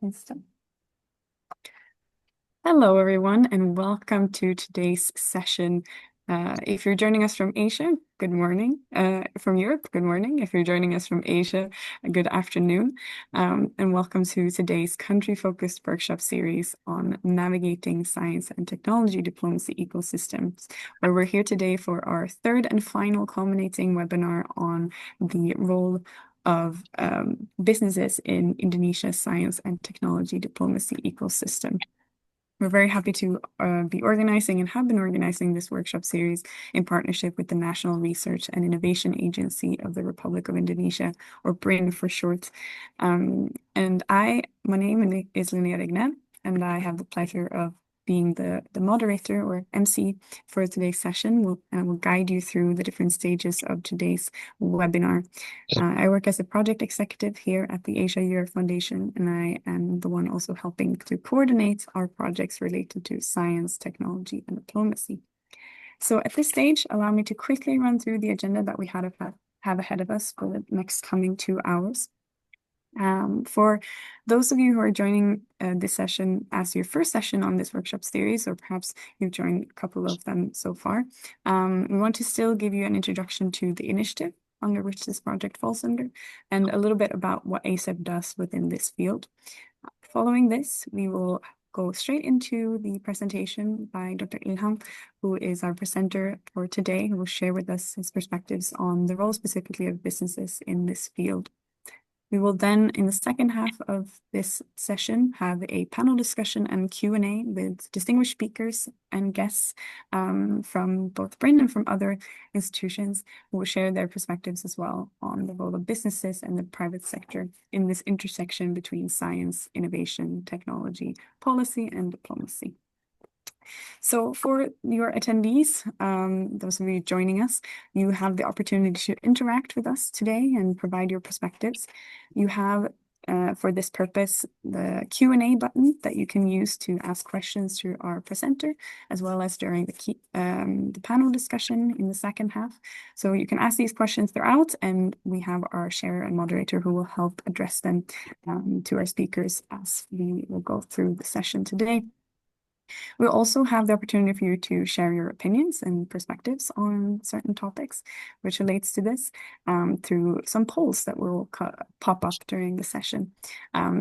Instant. Hello, everyone, and welcome to today's session. If you're joining us from Asia, good morning. From Europe, good morning. If you're joining us from Asia, good afternoon. And welcome to today's country-focused workshop series on navigating science and technology diplomacy ecosystems, where we're here today for our third and final culminating webinar on the role of businesses in Indonesia's science and technology diplomacy ecosystem. We're very happy to be organizing and have been organizing this workshop series in partnership with the National Research and Innovation Agency of the Republic of Indonesia, or BRIN for short. My name is Linnea Regnet, and I have the pleasure of being the moderator or MC for today's session. We'll guide you through the different stages of today's webinar. I work as a project executive here at the Asia Europe Foundation, and I am the one also helping to coordinate our projects related to science, technology, and diplomacy. So at this stage, allow me to quickly run through the agenda that we have ahead of us for the next coming 2 hours. For those of you who are joining this session as your first session on this workshop series, or perhaps you've joined a couple of them so far, we want to still give you an introduction to the initiative under which this project falls under, and a little bit about what ASEF does within this field. Following this, we will go straight into the presentation by Dr. Ilham, who is our presenter for today, who will share with us his perspectives on the role specifically of businesses in this field. We will then, in the second half of this session, have a panel discussion and Q&A with distinguished speakers and guests from both BRIN and from other institutions who will share their perspectives as well on the role of businesses and the private sector in this intersection between science, innovation, technology, policy, and diplomacy. So for your attendees, those of you joining us, you have the opportunity to interact with us today and provide your perspectives. You have, for this purpose, the Q&A button that you can use to ask questions to our presenter, as well as during the panel discussion in the second half. So you can ask these questions throughout, and we have our sharer and moderator who will help address them to our speakers as we will go through the session today. We'll also have the opportunity for you to share your opinions and perspectives on certain topics which relates to this through some polls that will pop up during the session.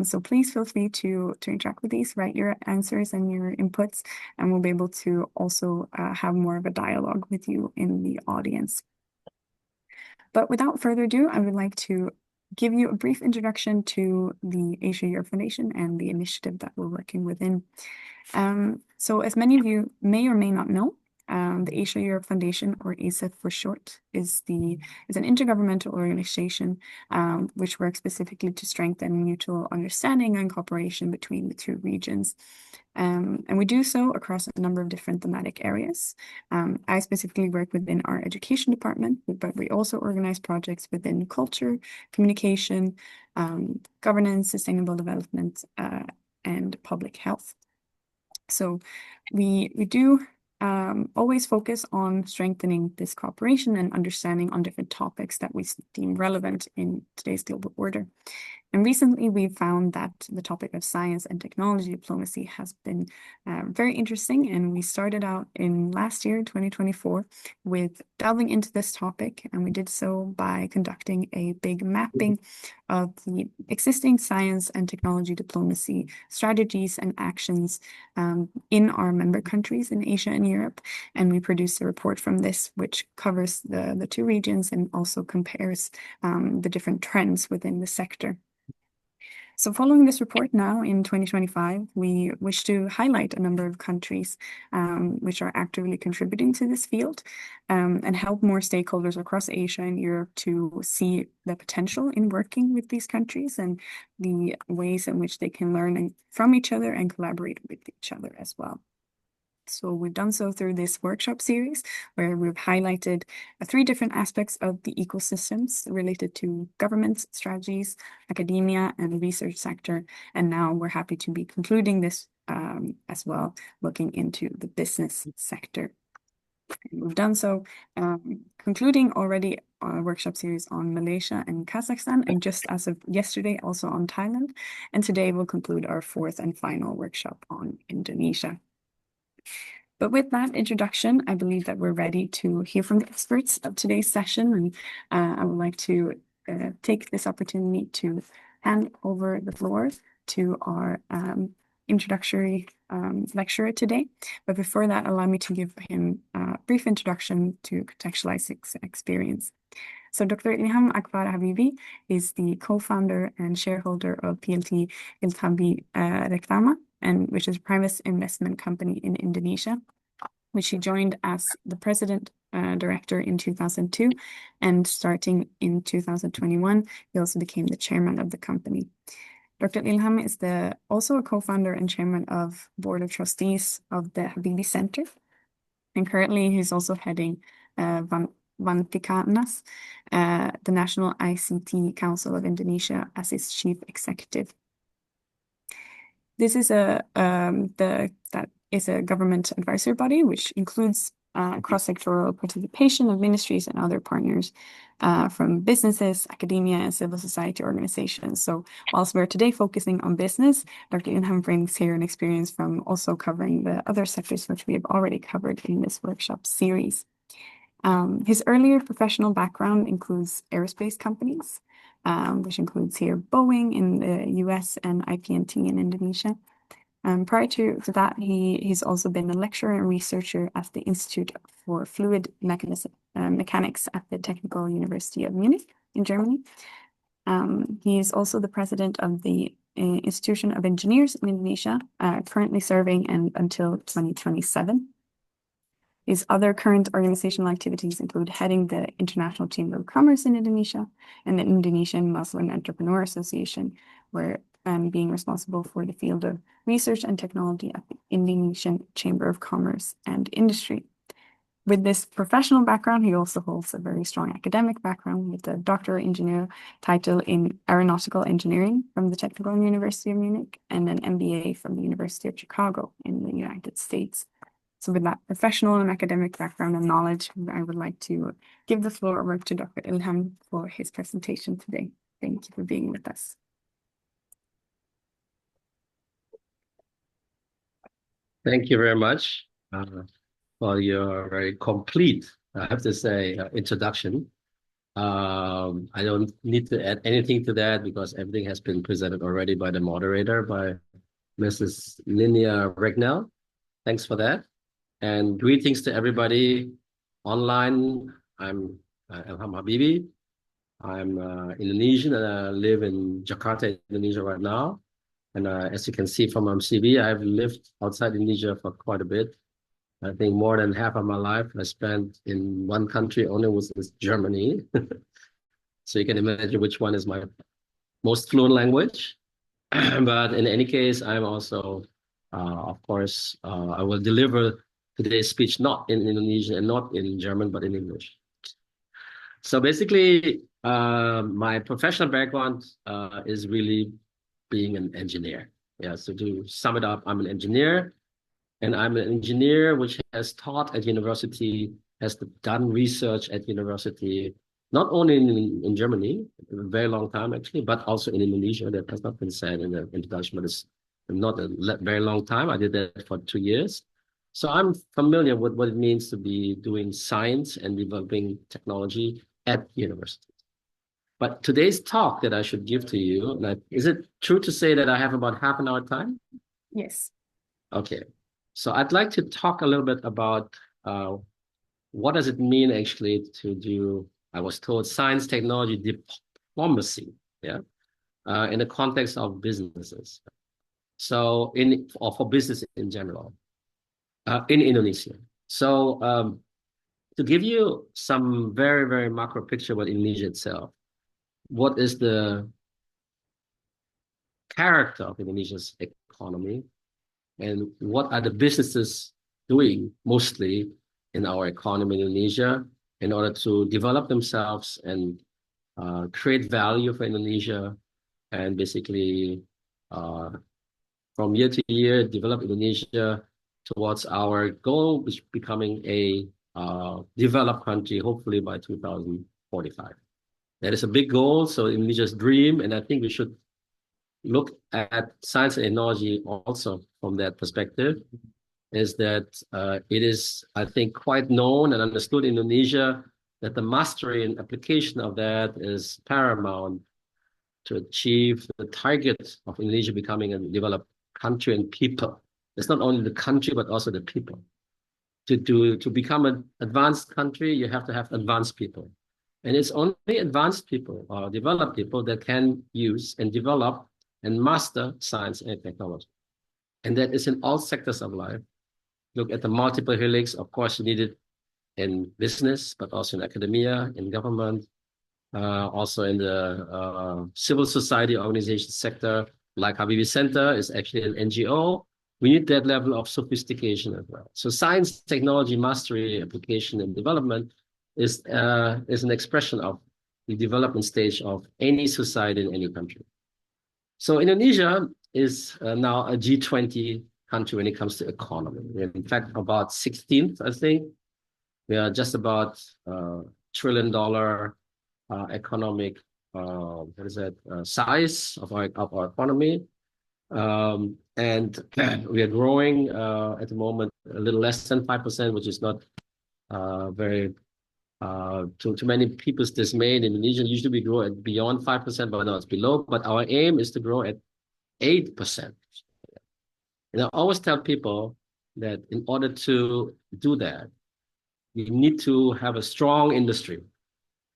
So please feel free to interact with these, write your answers and your inputs, and we'll be able to also have more of a dialogue with you in the audience. But without further ado, I would like to give you a brief introduction to the Asia Europe Foundation and the initiative that we're working within. So as many of you may or may not know, the Asia Europe Foundation, or ASEF for short, is an intergovernmental organization which works specifically to strengthen mutual understanding and cooperation between the two regions. And we do so across a number of different thematic areas. I specifically work within our education department, but we also organize projects within culture, communication, governance, sustainable development, and public health. So we do always focus on strengthening this cooperation and understanding on different topics that we deem relevant in today's global order. And recently, we've found that the topic of science and technology diplomacy has been very interesting. And we started out in last year, 2024, with delving into this topic. And we did so by conducting a big mapping of the existing science and technology diplomacy strategies and actions in our member countries in Asia and Europe. And we produced a report from this, which covers the two regions and also compares the different trends within the sector. So following this report now in 2025, we wish to highlight a number of countries which are actively contributing to this field and help more stakeholders across Asia and Europe to see the potential in working with these countries and the ways in which they can learn from each other and collaborate with each other as well. So we've done so through this workshop series where we've highlighted 3 different aspects of the ecosystems related to government strategies, academia, and the research sector. And now we're happy to be concluding this as well, looking into the business sector. We've done so, concluding already a workshop series on Malaysia and Kazakhstan, and just as of yesterday, also on Thailand. And today we'll conclude our fourth and final workshop on Indonesia. But with that introduction, I believe that we're ready to hear from the experts of today's session. And I would like to take this opportunity to hand over the floor to our introductory lecturer today. But before that, allow me to give him a brief introduction to contextualize his experience. So Dr. Ilham Akbar Habibi is the co-founder and shareholder of PLT Iltabi Reklama, and which is a private investment company in Indonesia, which he joined as the president director in 2002, and starting in 2021, he also became the chairman of the company. Dr. Ilham is also a co-founder and chairman of board of trustees of the Habibi Center, and currently he's also heading Vanticanas, the National ICT Council of Indonesia, as its chief executive. This is a government advisory body which includes cross-sectoral participation of ministries and other partners from businesses, academia, and civil society organizations. So whilst we're today focusing on business, Dr. Ilham brings here an experience from also covering the other sectors which we have already covered in this workshop series. His earlier professional background includes aerospace companies, which includes here Boeing in the US and IPNT in Indonesia. Prior to that, he's also been a lecturer and researcher at the Institute for Fluid Mechanics at the Technical University of Munich in Germany. He is also the president of the Institution of Engineers in Indonesia, currently serving until 2027. His other current organizational activities include heading the International Chamber of Commerce in Indonesia and the Indonesian Muslim Entrepreneur Association, where being responsible for the field of research and technology at the Indonesian Chamber of Commerce and Industry. With this professional background, he also holds a very strong academic background with a doctoral engineer title in aeronautical engineering from the Technical University of Munich and an MBA from the University of Chicago in the United States. So with that professional and academic background and knowledge, I would like to give the floor over to Dr. Ilham for his presentation today. Thank you for being with us. Thank you very much for your very complete, I have to say, introduction. I don't need to add anything to that because everything has been presented already by the moderator, by Mrs. Linnea Regnell. Thanks for that. And greetings to everybody online. I'm Ilham Habibi. I'm Indonesian and I live in Jakarta, Indonesia right now. And as you can see from my CV, I've lived outside Indonesia for quite a bit. I think more than half of my life I spent in one country only, was Germany. So you can imagine which one is my most fluent language. But in any case, I'm also, of course, I will deliver today's speech not in Indonesian and not in German, but in English. So basically, my professional background is really being an engineer. Yeah, so to sum it up, I'm an engineer, and I'm an engineer which has taught at university, has done research at university, not only in Germany, a very long time actually, but also in Indonesia. That has not been said in the introduction, but it's not a very long time. I did that for 2 years. So I'm familiar with what it means to be doing science and developing technology at university. But today's talk that I should give to you, is it true to say that I have about half an hour time? Yes. Okay. So I'd like to talk a little bit about what does it mean actually to do, I was told, science technology diplomacy, yeah, in the context of businesses. So for business in general, in Indonesia. So to give you some very, very macro picture about Indonesia itself, what is the character of Indonesia's economy and what are the businesses doing mostly in our economy in Indonesia in order to develop themselves and create value for Indonesia and basically from year to year develop Indonesia towards our goal, which becoming a developed country, hopefully by 2045. That is a big goal. So Indonesia's dream, and I think we should look at science and technology also from that perspective, is that it is, I think, quite known and understood in Indonesia that the mastery and application of that is paramount to achieve the target of Indonesia becoming a developed country and people. It's not only the country, but also the people. To become an advanced country, you have to have advanced people. And it's only advanced people or developed people that can use and develop and master science and technology. And that is in all sectors of life. Look at the multiple helix. Of course, you need it in business, but also in academia, in government, also in the civil society organization sector, like Habibi Center is actually an NGO. We need that level of sophistication as well. So science, technology, mastery, application, and development is an expression of the development stage of any society in any country. So Indonesia is now a G20 country when it comes to economy. We're in fact about 16th, I think. We are just about $1 trillion economic size of our economy. And we are growing at the moment a little less than 5%, which is not very to many people's dismay. In Indonesia, usually we grow at beyond 5%, but now it's below. But our aim is to grow at 8%. And I always tell people that in order to do that, you need to have a strong industry.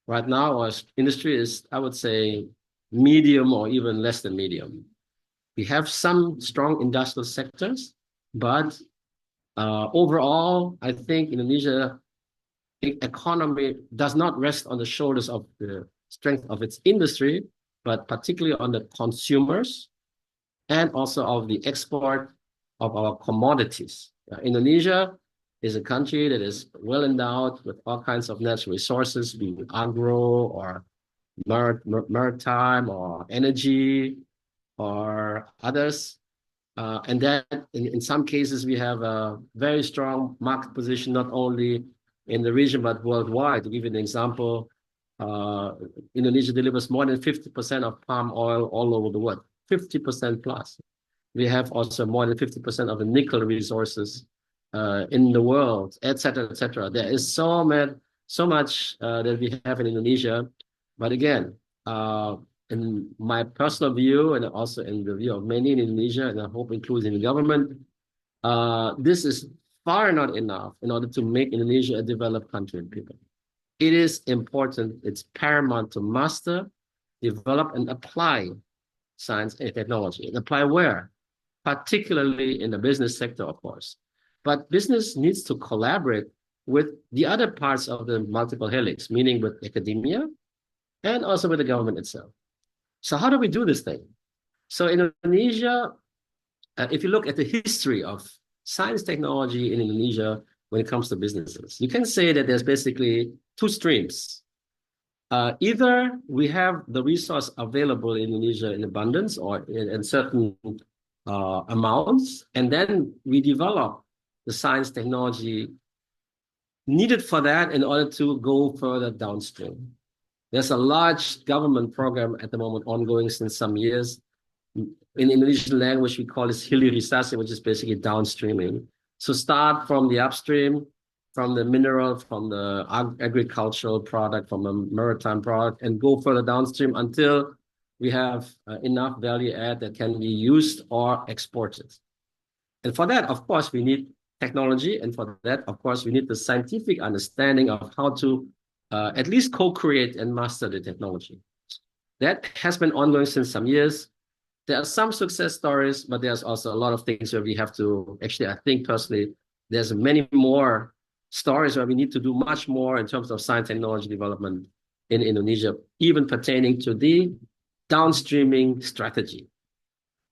Right now, our industry is, I would say, medium or even less than medium. We have some strong industrial sectors, but overall, I think Indonesia economy does not rest on the shoulders of the strength of its industry, but particularly on the consumers and also of the export of our commodities. Indonesia is a country that is well endowed with all kinds of natural resources, be it agro or maritime or energy or others. And then in some cases, we have a very strong market position, not only in the region, but worldwide. To give you an example, Indonesia delivers more than 50% of palm oil all over the world, 50% plus. We have also more than 50% of the nickel resources in the world, et cetera, et cetera. There is so much that we have in Indonesia. But again, in my personal view, and also in the view of many in Indonesia, and I hope includes in the government, this is far not enough in order to make Indonesia a developed country and people. It is important, it's paramount to master, develop, and apply science and technology. And apply where? Particularly in the business sector, of course. But business needs to collaborate with the other parts of the multiple helix, meaning with academia and also with the government itself. So how do we do this thing? So in Indonesia, if you look at the history of science technology in Indonesia when it comes to businesses, you can say that there's basically two streams. Either we have the resource available in Indonesia in abundance or in certain amounts, and then we develop the science technology needed for that in order to go further downstream. There's a large government program at the moment ongoing since some years. In Indonesian language, we call this hilirisasi, which is basically downstreaming. So start from the upstream, from the mineral, from the agricultural product, from the maritime product, and go further downstream until we have enough value add that can be used or exported. And for that, of course, we need technology. And for that, of course, we need the scientific understanding of how to at least co-create and master the technology. That has been ongoing since some years. There are some success stories, but there's also a lot of things where we have to, actually, I think personally, there's many more stories where we need to do much more in terms of science technology development in Indonesia, even pertaining to the downstreaming strategy.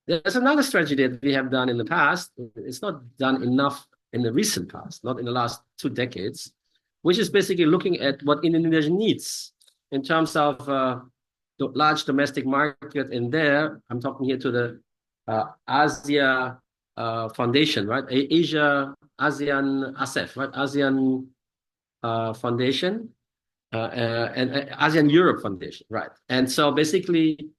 There's another strategy that we have done in the past. It's not done enough in the recent past, not in the last 2 decades, which is basically looking at what Indonesia needs in terms of the large domestic market. In there, I'm talking here to the Asia Foundation, right? ASEAN, ASEF, right? ASEAN Foundation and ASEAN Europe Foundation, right? And so basically,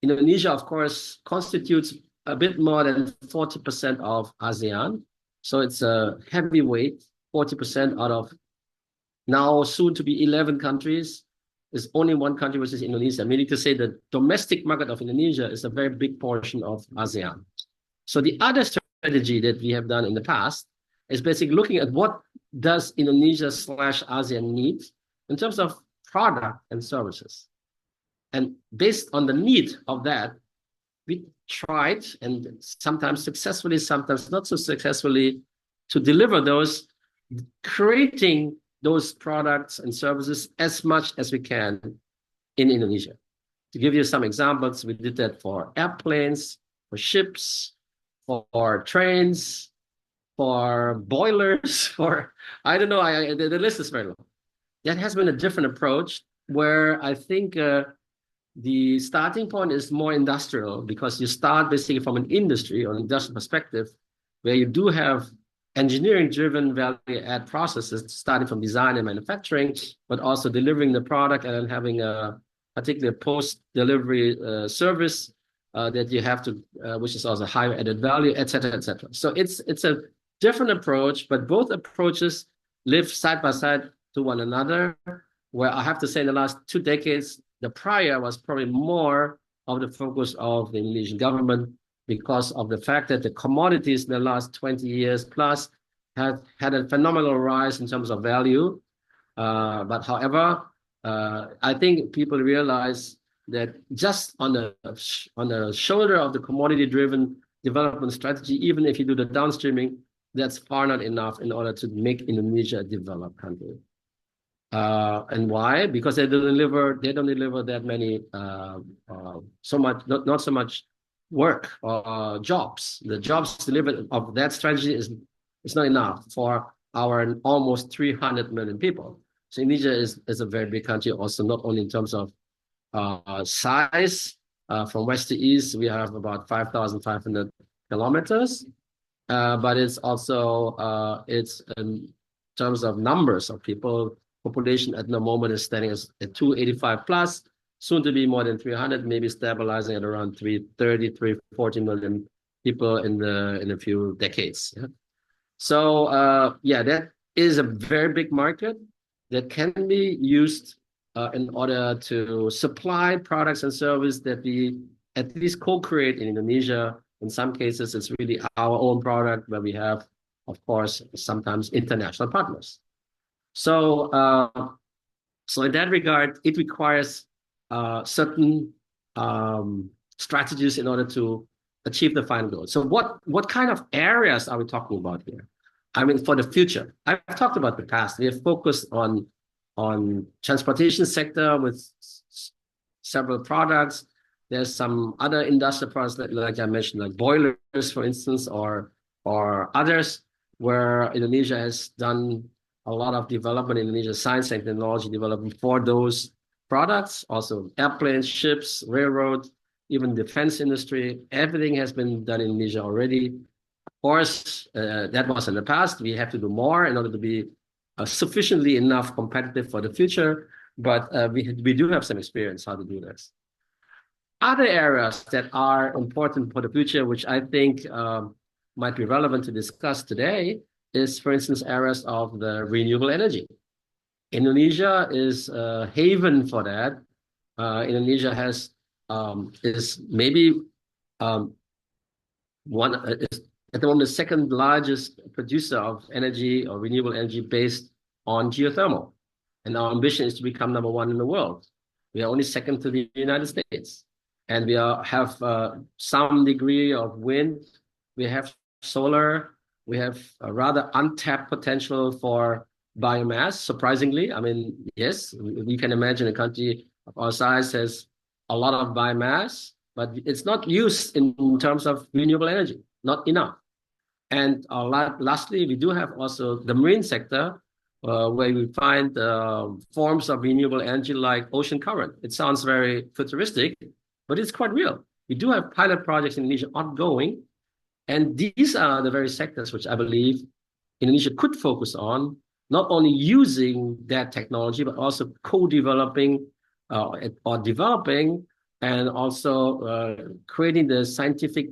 Indonesia, of course, constitutes a bit more than 40% of ASEAN. So it's a heavyweight, 40% out of now soon to be 11 countries. There's only one country, which is Indonesia, meaning to say the domestic market of Indonesia is a very big portion of ASEAN. So the other strategy that we have done in the past is basically looking at what does Indonesia/ASEAN need in terms of product and services. And based on the need of that, we tried, and sometimes successfully, sometimes not so successfully, to deliver those, creating those products and services as much as we can in Indonesia. To give you some examples, we did that for airplanes, for ships, for trains, for boilers, for, I don't know, the list is very long. That has been a different approach where I think the starting point is more industrial, because you start basically from an industry or industrial perspective where you do have engineering-driven value-add processes starting from design and manufacturing, but also delivering the product and then having a particular post-delivery service that you have to, which is also higher added value, et cetera, et cetera. So it's a different approach, but both approaches live side by side to one another, where I have to say in the last 2 decades, the prior was probably more of the focus of the Indonesian government because of the fact that the commodities in the last 20 years plus have had a phenomenal rise in terms of value. But however, I think people realize that just on the shoulder of the commodity-driven development strategy, even if you do the downstreaming, that's far not enough in order to make Indonesia a developed country. And why? Because they don't deliver that many not so much work or jobs. The jobs delivered of that strategy is not enough for our almost 300 million people. So Indonesia is a very big country, also not only in terms of size. From west to east, we have about 5,500 kilometers, but it's also it's in terms of numbers of people. Population at the moment is standing at 285 plus, soon to be more than 300, maybe stabilizing at around 330, 340 million people in a few decades. Yeah? So yeah, that is a very big market that can be used in order to supply products and services that we at least co-create in Indonesia. In some cases, it's really our own product, where we have, of course, sometimes international partners. So, so in that regard, it requires certain strategies in order to achieve the final goal. So what kind of areas are we talking about here? I mean, for the future, I've talked about the past. We have focused on transportation sector with several products. There's some other industrial products that, like I mentioned, like boilers, for instance, or others, where Indonesia has done a lot of development in Indonesia, science and technology development for those products. Also airplanes, ships, railroad, even defense industry. Everything has been done in Indonesia already. Of course, that was in the past. We have to do more in order to be sufficiently enough competitive for the future. But we do have some experience how to do this. Other areas that are important for the future, which I think might be relevant to discuss today, is, for instance, areas of the renewable energy. Indonesia is a haven for that. Indonesia is maybe is at the moment the second largest producer of energy or renewable energy based on geothermal. And our ambition is to become #1 in the world. We are only second to the United States. And we have some degree of wind. We have solar. We have a rather untapped potential for biomass, surprisingly. I mean, yes, we can imagine a country of our size has a lot of biomass, but it's not used in terms of renewable energy, not enough. And lastly, we do have also the marine sector, where we find forms of renewable energy like ocean current. It sounds very futuristic, but it's quite real. We do have pilot projects in Indonesia ongoing. And these are the very sectors which I believe Indonesia could focus on not only using that technology, but also co-developing or developing and also creating the scientific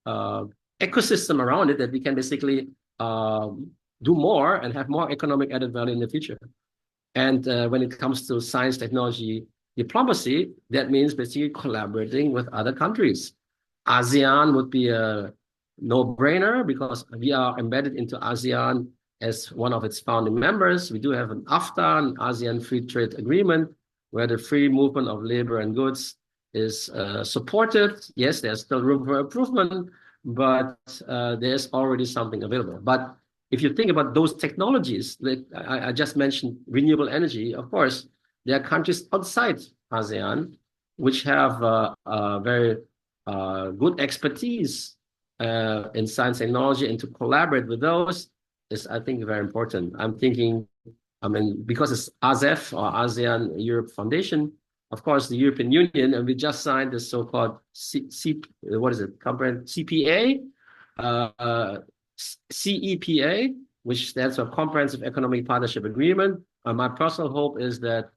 ecosystem around it that we can basically do more and have more economic added value in the future. And when it comes to science, technology, diplomacy, that means basically collaborating with other countries. ASEAN would be a no-brainer because we are embedded into ASEAN as one of its founding members. We do have an AFTA, an ASEAN Free Trade Agreement, where the free movement of labor and goods is supported. Yes, there's still room for improvement, but there's already something available. But if you think about those technologies, like I just mentioned renewable energy, of course, there are countries outside ASEAN which have very good expertise in science technology, and to collaborate with those is, I think, very important. I'm thinking, I mean, because it's ASEF or ASEAN Europe Foundation, of course, the European Union, and we just signed the so-called CPA, CEPA, which stands for Comprehensive Economic Partnership Agreement. My personal hope is that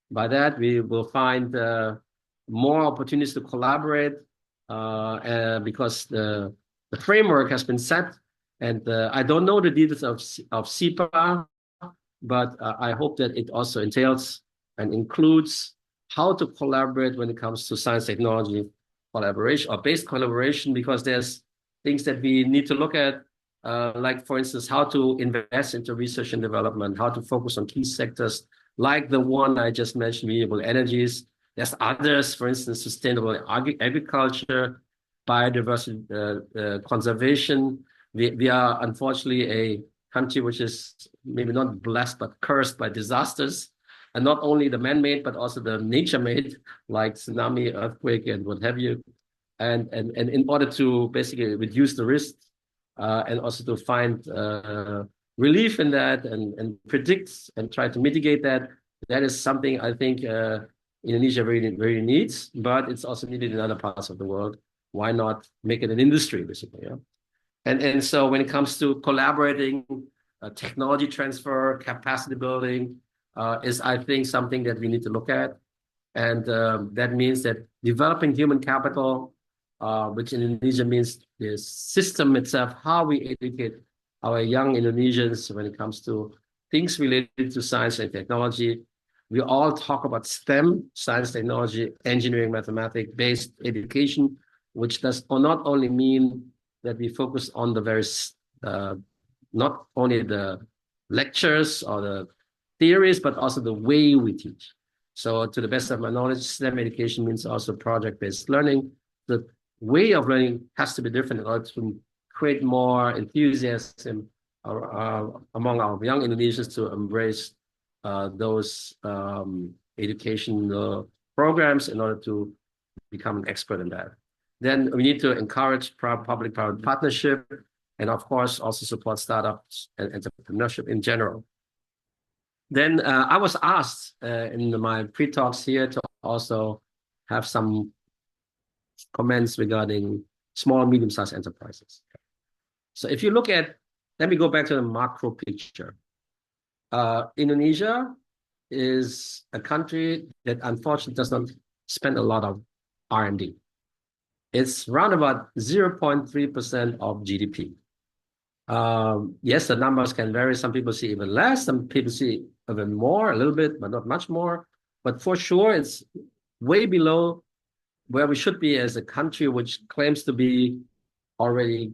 by that we will find more opportunities to collaborate because the framework has been set, and I don't know the details of CEPA, but I hope that it also entails and includes how to collaborate when it comes to science technology collaboration or based collaboration, because there's things that we need to look at, like, for instance, how to invest into research and development, how to focus on key sectors, like the one I just mentioned, renewable energies. There's others, for instance, sustainable agriculture, biodiversity conservation. We are unfortunately a country which is maybe not blessed, but cursed by disasters. And not only the man-made, but also the nature-made, like tsunami, earthquake, and what have you. And in order to basically reduce the risk and also to find relief in that and predict and try to mitigate that, that is something I think Indonesia really needs, but it's also needed in other parts of the world. Why not make it an industry, basically? Yeah? And so when it comes to collaborating, technology transfer, capacity building, is, I think, something that we need to look at. And that means that developing human capital, which in Indonesia means the system itself, how we educate our young Indonesians when it comes to things related to science and technology. We all talk about STEM, science, technology, engineering, mathematics-based education, which does not only mean that we focus on the various, not only the lectures or the theories, but also the way we teach. So to the best of my knowledge, STEM education means also project-based learning. The way of learning has to be different in order to create more enthusiasm among our young Indonesians to embrace those educational programs in order to become an expert in that. Then we need to encourage public-private partnership, and of course also support startups and entrepreneurship in general. Then I was asked in my pre-talks here to also have some comments regarding small and medium-sized enterprises. So if you look at, let me go back to the macro picture. Indonesia is a country that unfortunately does not spend a lot of R&D. It's around about 0.3% of GDP. Yes, the numbers can vary. Some people see even less, some people see even more, a little bit, but not much more. But for sure, it's way below where we should be as a country which claims to be already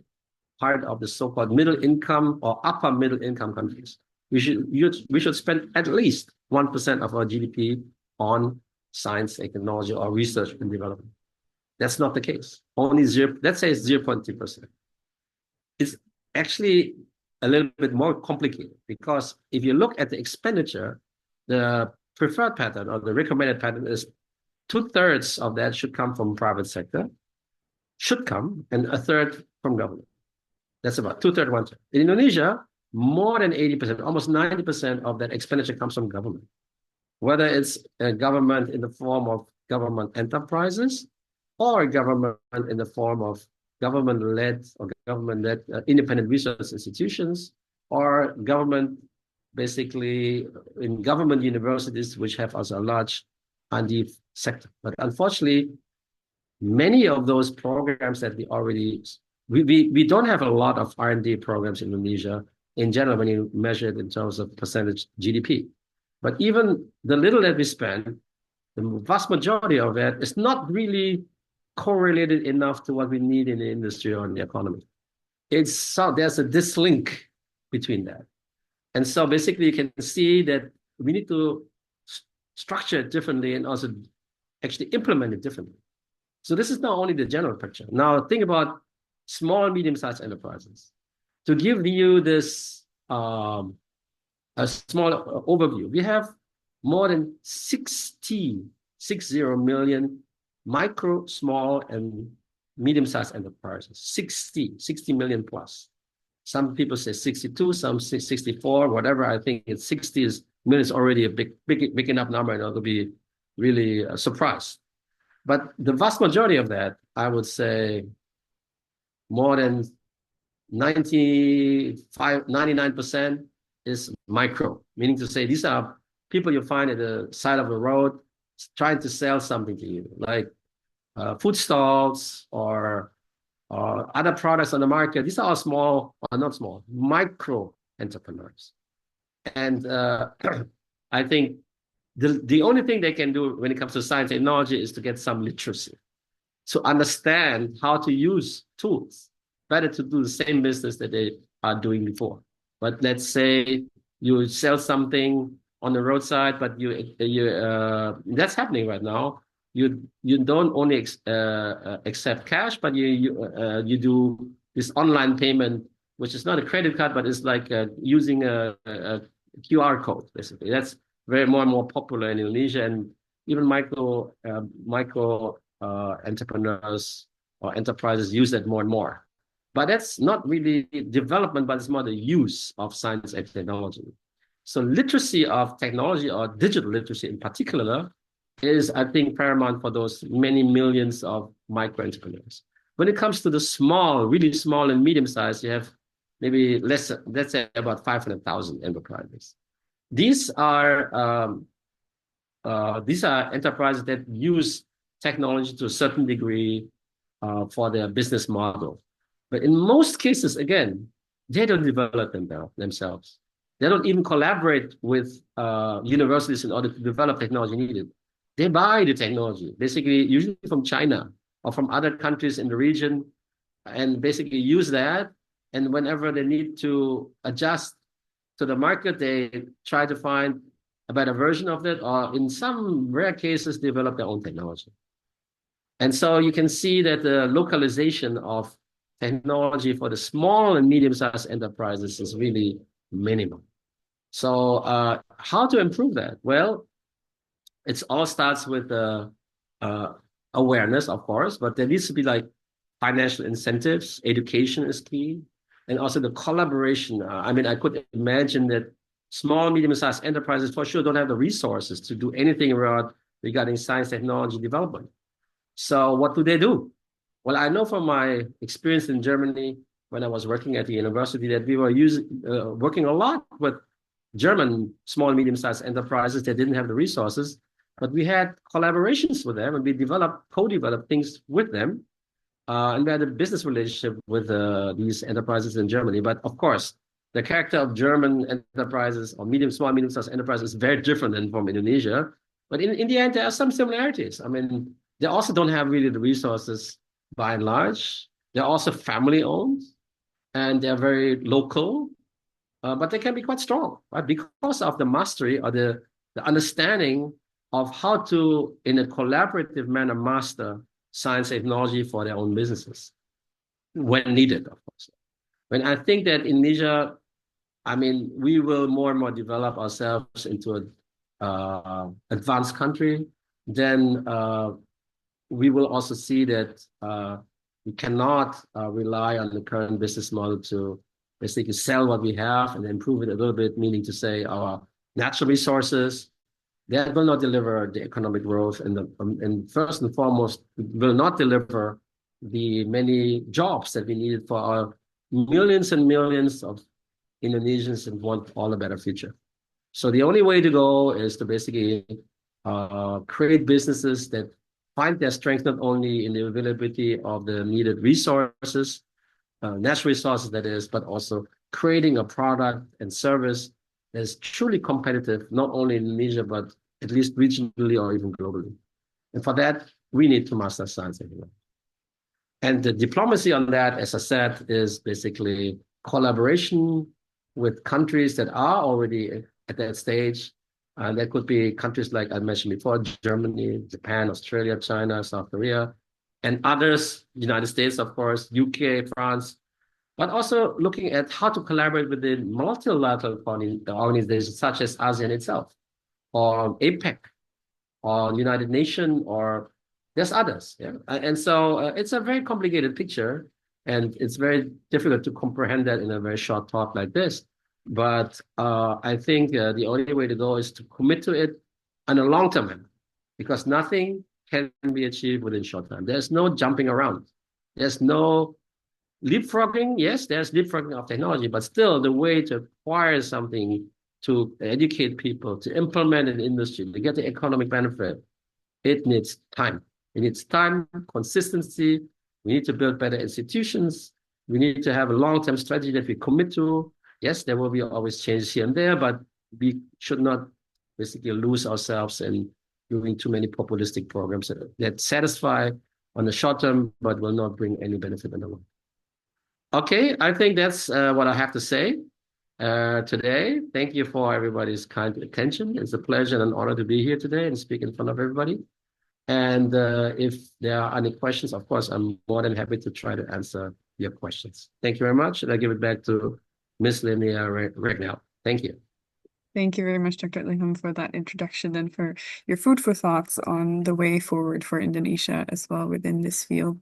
part of the so-called middle income or upper middle income countries. We should spend at least 1% of our GDP on science, technology, or research and development. That's not the case. Only let's say it's 0.2%. It's actually a little bit more complicated, because if you look at the expenditure, the preferred pattern or the recommended pattern is 2/3 of that should come from private sector, and 1/3 from government. That's about 2/3, 1/3. In Indonesia, more than 80%, almost 90% of that expenditure comes from government, whether it's a government in the form of government enterprises or government in the form of government-led or government-led independent research institutions, or government, basically in government universities, which have also a large R&D sector. But unfortunately, many of those programs that we don't have a lot of R&D programs in Indonesia in general when you measure it in terms of percentage GDP. But even the little that we spend, the vast majority of it is not really correlated enough to what we need in the industry or in the economy. There's a dislink between that. And so basically you can see that we need to structure it differently and also actually implement it differently. So this is not only the general picture. Now think about small, medium-sized enterprises. To give you this a small overview, we have more than 60 million micro, small, and medium-sized enterprises. 60 million plus. Some people say 62, some say 64, whatever. I think it's 60 million is already a big enough number, and it'll be really surprised. But the vast majority of that, I would say more than 99% is micro, meaning to say these are people you find at the side of the road trying to sell something to you, like food stalls or other products on the market. These are all small, or not small, micro entrepreneurs. And I think the only thing they can do when it comes to science and technology is to get some literacy, to understand how to use tools, better to do the same business that they are doing before. But let's say you sell something on the roadside, but that's happening right now. You don't only accept cash, but you do this online payment, which is not a credit card, but it's like using a QR code, basically. That's more and more popular in Indonesia, and even micro entrepreneurs or enterprises use that more and more. But that's not really development, but it's more the use of science and technology. So literacy of technology, or digital literacy in particular, is, I think, paramount for those many millions of micro entrepreneurs. When it comes to the small, really small and medium size, you have maybe let's say about 500,000 enterprises. These are enterprises that use technology to a certain degree for their business model. But in most cases, again, they don't develop them themselves. They don't even collaborate with universities in order to develop technology needed. They buy the technology, basically, usually from China or from other countries in the region, and basically use that. And whenever they need to adjust to the market, they try to find a better version of it, or in some rare cases, develop their own technology. And so you can see that the localization of technology for the small and medium-sized enterprises is really minimal. So how to improve that? Well, it all starts with awareness, of course, but there needs to be like financial incentives. Education is key. And also the collaboration. I mean, I could imagine that small, medium-sized enterprises for sure don't have the resources to do anything regarding science technology development. So what do? Well, I know from my experience in Germany when I was working at the university that we were working a lot with German small and medium-sized enterprises that didn't have the resources, but we had collaborations with them, and we co-developed things with them. And we had a business relationship with these enterprises in Germany. But of course, the character of German enterprises or small, medium-sized enterprises is very different than from Indonesia. But in the end, there are some similarities. I mean, they also don't have really the resources by and large. They're also family-owned, and they're very local, but they can be quite strong, right? Because of the mastery or the understanding of how to, in a collaborative manner, master science technology for their own businesses when needed, of course. When I think that in Indonesia, I mean, we will more and more develop ourselves into an advanced country, then we will also see that we cannot rely on the current business model to basically sell what we have and improve it a little bit, meaning to say our natural resources, that will not deliver the economic growth, and first and foremost, will not deliver the many jobs that we needed for our millions and millions of Indonesians want all a better future. So the only way to go is to basically create businesses that find their strength not only in the availability of the needed resources, natural resources that is, but also creating a product and service that is truly competitive, not only in Indonesia, but at least regionally or even globally. And for that, we need to master science anyway. And the diplomacy on that, as I said, is basically collaboration with countries that are already at that stage. And that could be countries like I mentioned before, Germany, Japan, Australia, China, South Korea, and others, United States, of course, UK, France, but also looking at how to collaborate within multilateral organizations such as ASEAN itself, or APEC, or United Nations, or there's others. Yeah? And so it's a very complicated picture, and it's very difficult to comprehend that in a very short talk like this. But I think the only way to go is to commit to it on a long term, because nothing can be achieved within short time. There's no jumping around. There's no leapfrogging. Yes, there's leapfrogging of technology, but still the way to acquire something, to educate people, to implement an industry, to get the economic benefit, it needs time. It needs time, consistency. We need to build better institutions. We need to have a long-term strategy that we commit to. Yes, there will be always changes here and there, but we should not basically lose ourselves in doing too many populistic programs that satisfy on the short term, but will not bring any benefit in the long. Okay, I think that's what I have to say today. Thank you for everybody's kind attention. It's a pleasure and an honor to be here today and speak in front of everybody. And if there are any questions, of course, I'm more than happy to try to answer your questions. Thank you very much. And I give it back to Ms. Linnea right now. Thank you. Thank you very much, Dr. Ilham, for that introduction and for your food for thoughts on the way forward for Indonesia as well within this field.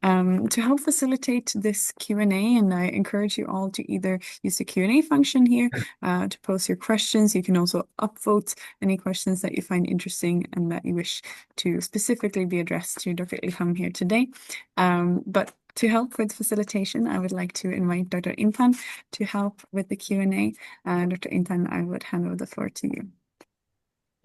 To help facilitate this Q&A, and I encourage you all to either use the Q&A function here to post your questions. You can also upvote any questions that you find interesting and that you wish to specifically be addressed to Dr. Ilham here today. But to help with facilitation, I would like to invite Dr. Intan to help with the Q&A. Dr. Intan, I would hand over the floor to you.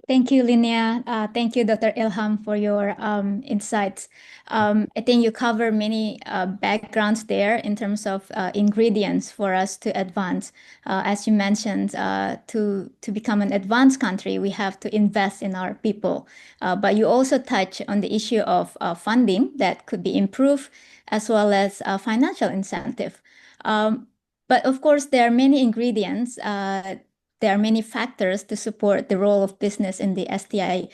Thank you, Linnea. Thank you, Dr. Ilham, for your insights. I think you cover many backgrounds there in terms of ingredients for us to advance. As you mentioned, to become an advanced country, we have to invest in our people. But you also touch on the issue of funding that could be improved, as well as financial incentive. But of course, there are many ingredients. There are many factors to support the role of business in the STI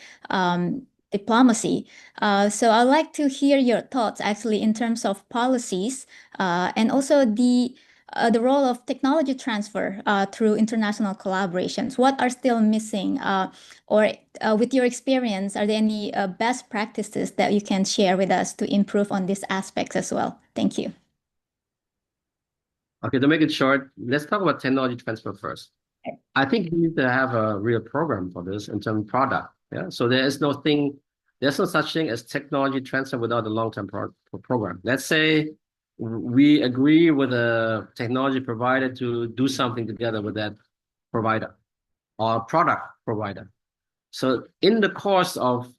diplomacy. So I'd like to hear your thoughts actually in terms of policies and also the role of technology transfer through international collaborations. What are still missing? Or with your experience, are there any best practices that you can share with us to improve on these aspects as well? Thank you. Okay, to make it short, let's talk about technology transfer first. I think we need to have a real program for this in terms of product. Yeah, so there's no such thing as technology transfer without a long-term program. Let's say we agree with a technology provider to do something together with that provider or product provider. So in the course of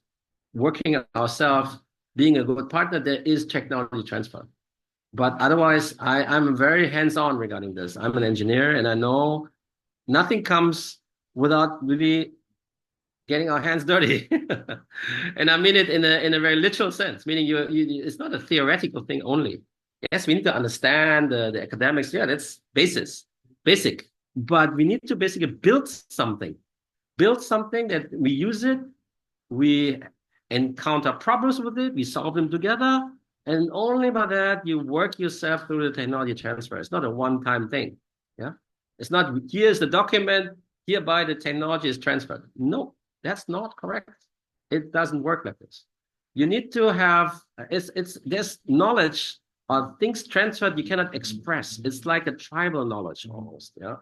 working ourselves, being a good partner, there is technology transfer. But otherwise, I'm very hands-on regarding this. I'm an engineer, and I know nothing comes without really getting our hands dirty. And I mean it in a very literal sense, meaning it's not a theoretical thing only. Yes, we need to understand the academics. Yeah, that's basic. But we need to basically build something that we use it, we encounter problems with it, we solve them together, and only by that you work yourself through the technology transfer. It's not a one-time thing. Yeah. It's not, here's the document, hereby the technology is transferred. No, that's not correct. It doesn't work like this. You need to have, there's knowledge of things transferred you cannot express. It's like a tribal knowledge almost, yeah.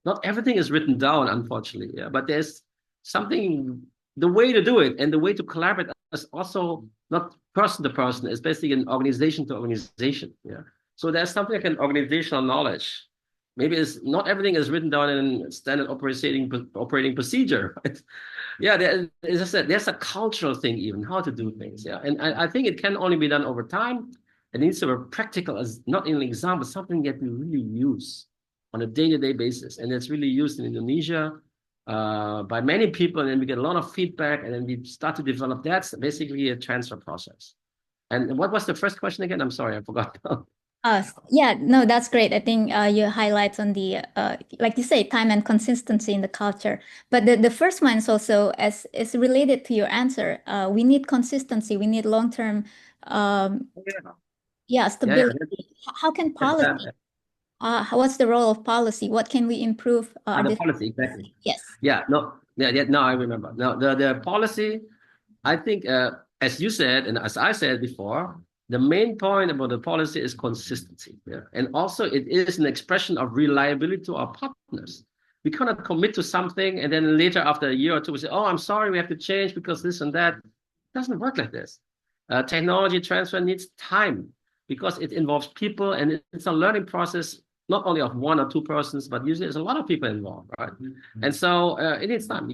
Not everything is written down, unfortunately, yeah. But there's something, the way to do it and the way to collaborate is also not person to person, it's basically an organization to organization, yeah. So there's something like an organizational knowledge maybe it's not everything is written down in standard operating procedure, right? Yeah, as I said, there's a cultural thing even, how to do things. Yeah. And I think it can only be done over time. It needs to be practical, as not an example, something that we really use on a day-to-day basis. And it's really used in Indonesia by many people, and then we get a lot of feedback, and then we start to develop. That's basically a transfer process. And what was the first question again? I'm sorry, I forgot. Yeah, no, that's great. I think you highlight on the like you say, time and consistency in the culture. But the first one is also as is related to your answer. We need consistency. We need long-term, Yeah, yeah, stability. How can that's policy? that. What's the role of policy? What can we improve? The policy, exactly. Yes. Yeah, no, yeah, no, I remember. No, the policy, I think, as you said, and as I said before, the main point about the policy is consistency. Yeah? And also, it is an expression of reliability to our partners. We cannot commit to something, and then later, after a year or two, we say, oh, I'm sorry, we have to change because this and that. It doesn't work like this. Technology transfer needs time because it involves people, and it's a learning process, not only of one or two persons, but usually there's a lot of people involved, right? And so it needs time.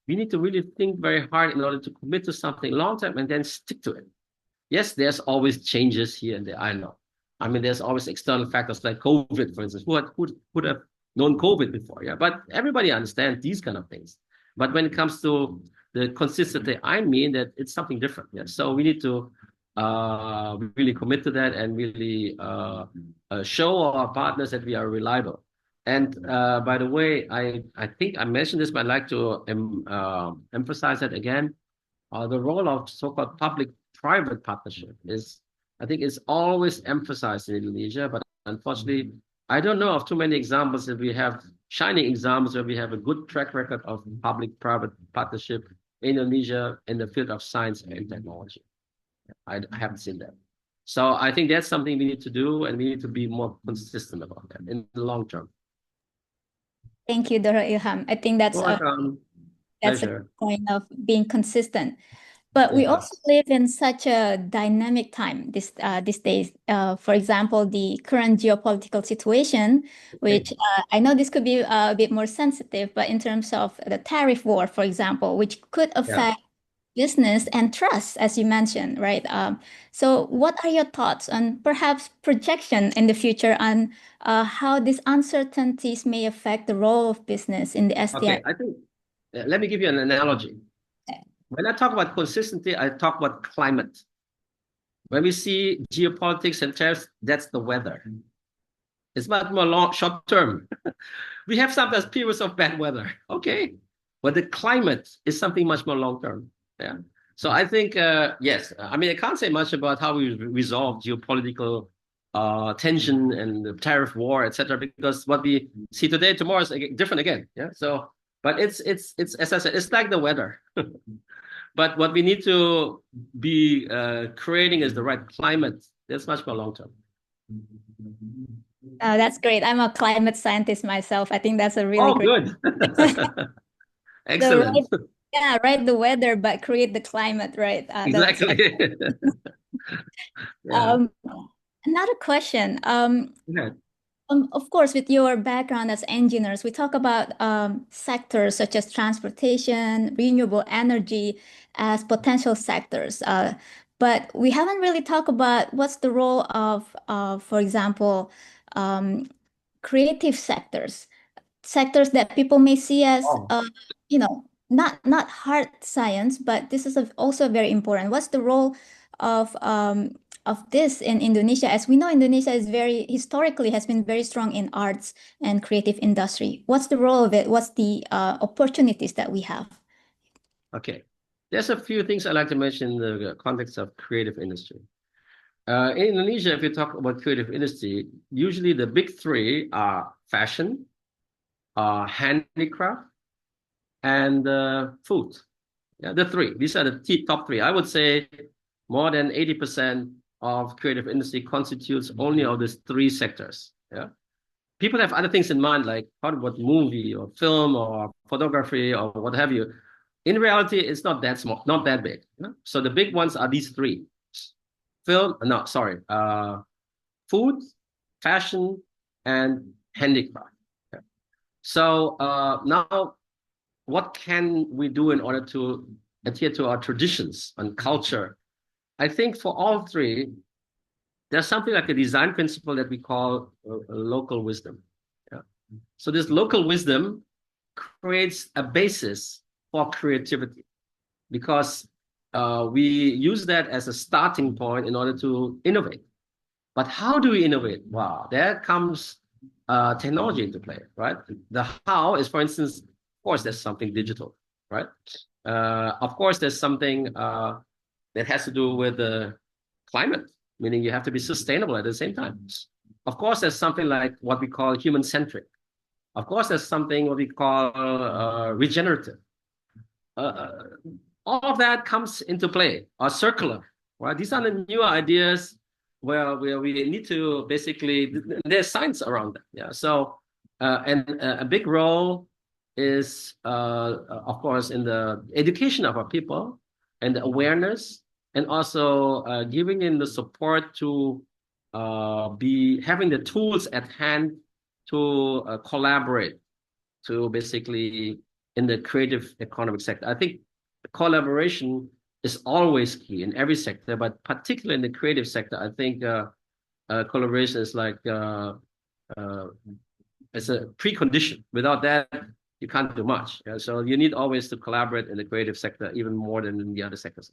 We need to really think very hard in order to commit to something long term and then stick to it. Yes, there's always changes here and there. I know. I mean, there's always external factors like COVID, for instance. Who would have known COVID before? Yeah, but everybody understands these kind of things. But when it comes to the consistency, I mean that it's something different. Yeah, so we need to really commit to that and really show our partners that we are reliable. And by the way, I think I mentioned this, but I'd like to emphasize that again. The role of so-called public-private partnership is, I think, is always emphasized in Indonesia, but unfortunately, I don't know of too many examples that we have, shining examples where we have a good track record of public-private partnership in Indonesia in the field of science and technology. I haven't seen that. So I think that's something we need to do, and we need to be more consistent about that in the long term. Thank you, Dr. Ilham. I think that's Pleasure. a point of being consistent. But we also live in such a dynamic time these days. For example, the current geopolitical situation, which I know this could be a bit more sensitive, but in terms of the tariff war, for example, which could affect business and trust, as you mentioned, right? So what are your thoughts on perhaps projection in the future on how these uncertainties may affect the role of business in the SDI? Okay, I think, let me give you an analogy. When I talk about consistency, I talk about climate. When we see geopolitics and tariffs, that's the weather. It's much more short term. We have sometimes periods of bad weather, okay? But the climate is something much more long term. Yeah. So I think, yes, I mean, I can't say much about how we resolve geopolitical tension and the tariff war, etc., because what we see today, tomorrow is different again. Yeah. So, but it's as I said, it's like the weather. But what we need to be creating is the right climate. That's much more long term. That's great. I'm a climate scientist myself. I think that's a really great. Good. Excellent. Write the weather, but create the climate, right? Exactly. Another question. Yeah. Of course, with your background as engineers, we talk about sectors such as transportation, renewable energy as potential sectors. But we haven't really talked about what's the role of, for example, creative sectors that people may see as, not hard science, but this is also very important. What's the role of this in Indonesia? As we know, Indonesia is historically has been very strong in arts and creative industry. What's the role of it? What's the opportunities that we have? Okay. There's a few things I'd like to mention in the context of creative industry. In Indonesia, if you talk about creative industry, usually the big three are fashion, handicraft, and food. Yeah, the three. These are the top three. I would say more than 80% of creative industry constitutes only of these three sectors. Yeah. People have other things in mind, like how about movie or film or photography or what have you. In reality, it's not that small, not that big. Yeah? So the big ones are these three. Food, fashion, and handicraft. Yeah. So now, what can we do in order to adhere to our traditions and culture? I think for all three, there's something like a design principle that we call local wisdom. Yeah. So this local wisdom creates a basis for creativity because we use that as a starting point in order to innovate. But how do we innovate? Wow, there comes technology into play, right? The how is, for instance, of course, there's something digital, right? Of course, there's something that has to do with the climate, meaning you have to be sustainable at the same time. Of course, there's something like what we call human-centric. Of course, there's something what we call regenerative. All of that comes into play, or circular, right? These are the new ideas where we need to basically, there's science around that. Yeah. So, and a big role is, of course, in the education of our people and the awareness, and also giving in the support to be having the tools at hand to collaborate, to basically in the creative economic sector. I think collaboration is always key in every sector, but particularly in the creative sector, I think collaboration is like it's a precondition. Without that, you can't do much. Yeah? So you need always to collaborate in the creative sector even more than in the other sectors.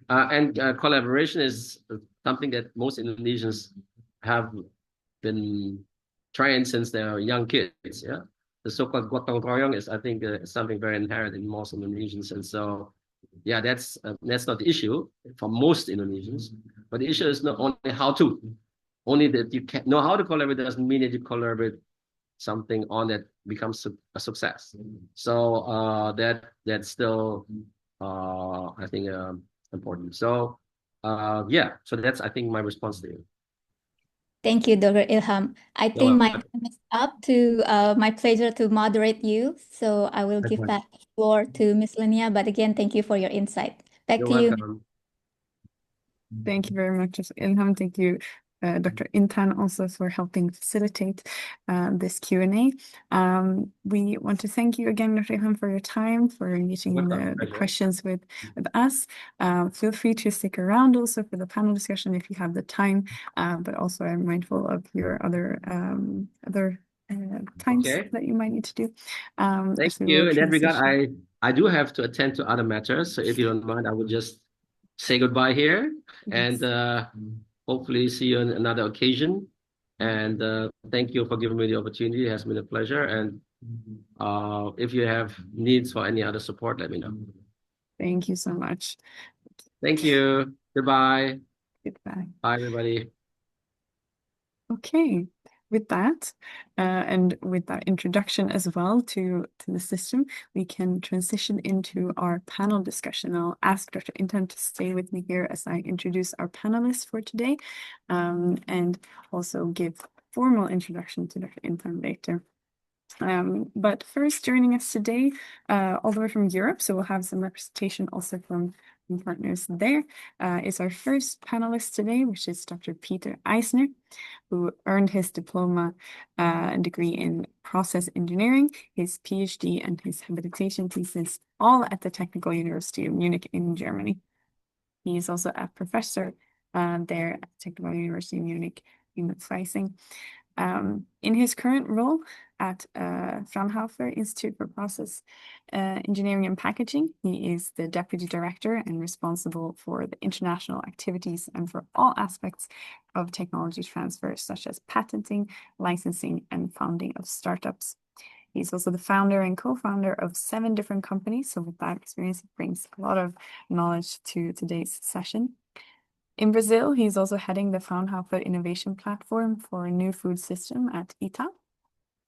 And collaboration is something that most Indonesians have been trying since they're young kids. Yeah, the so-called gotong royong is, I think, something very inherent in most Indonesians, and so yeah, that's not the issue for most Indonesians. But the issue is not only how to, only that you can know how to collaborate doesn't mean that you collaborate something on that becomes a success. So that's still I think important. So yeah, so that's, I think, my response to you. Thank you, Dr. Ilham. I think my time is up. To my pleasure to moderate you. So I will give back the floor to Ms. Linnea. But again, thank you for your insight. Back to you. Welcome. Thank you very much, Ilham. Thank you, Dr. Intan, also for helping facilitate this Q&A. We want to thank you again, Dr. Ilham, for your time, for engaging in the questions with us. Feel free to stick around also for the panel discussion if you have the time, but also I'm mindful of your other times that you might need to do. Thank you. In that regard, I do have to attend to other matters. So if you don't mind, I will just say goodbye here. Yes. And hopefully see you on another occasion. And thank you for giving me the opportunity. It has been a pleasure. And if you have needs for any other support, let me know. Thank you so much. Thank you. Goodbye. Goodbye. Bye, everybody. Okay. With that, and with that introduction as well to the system, we can transition into our panel discussion. I'll ask Dr. Intan to stay with me here as I introduce our panelists for today, and also give formal introduction to Dr. Intan later. But first, joining us today, all the way from Europe, so we'll have some representation also from partners there, is our first panelist today, which is Dr. Peter Eisner, who earned his diploma and degree in process engineering, his PhD and his habilitation thesis, all at the Technical University of Munich in Germany. He is also a professor there at the Technical University of Munich in Freising. In his current role at Fraunhofer Institute for Process Engineering and Packaging, he is the Deputy Director and responsible for the international activities and for all aspects of technology transfer, such as patenting, licensing, and founding of startups. He's also the founder and co-founder of 7 different companies, so with that experience, he brings a lot of knowledge to today's session. In Brazil, he's also heading the Fraunhofer Innovation Platform for a new food system at ITA,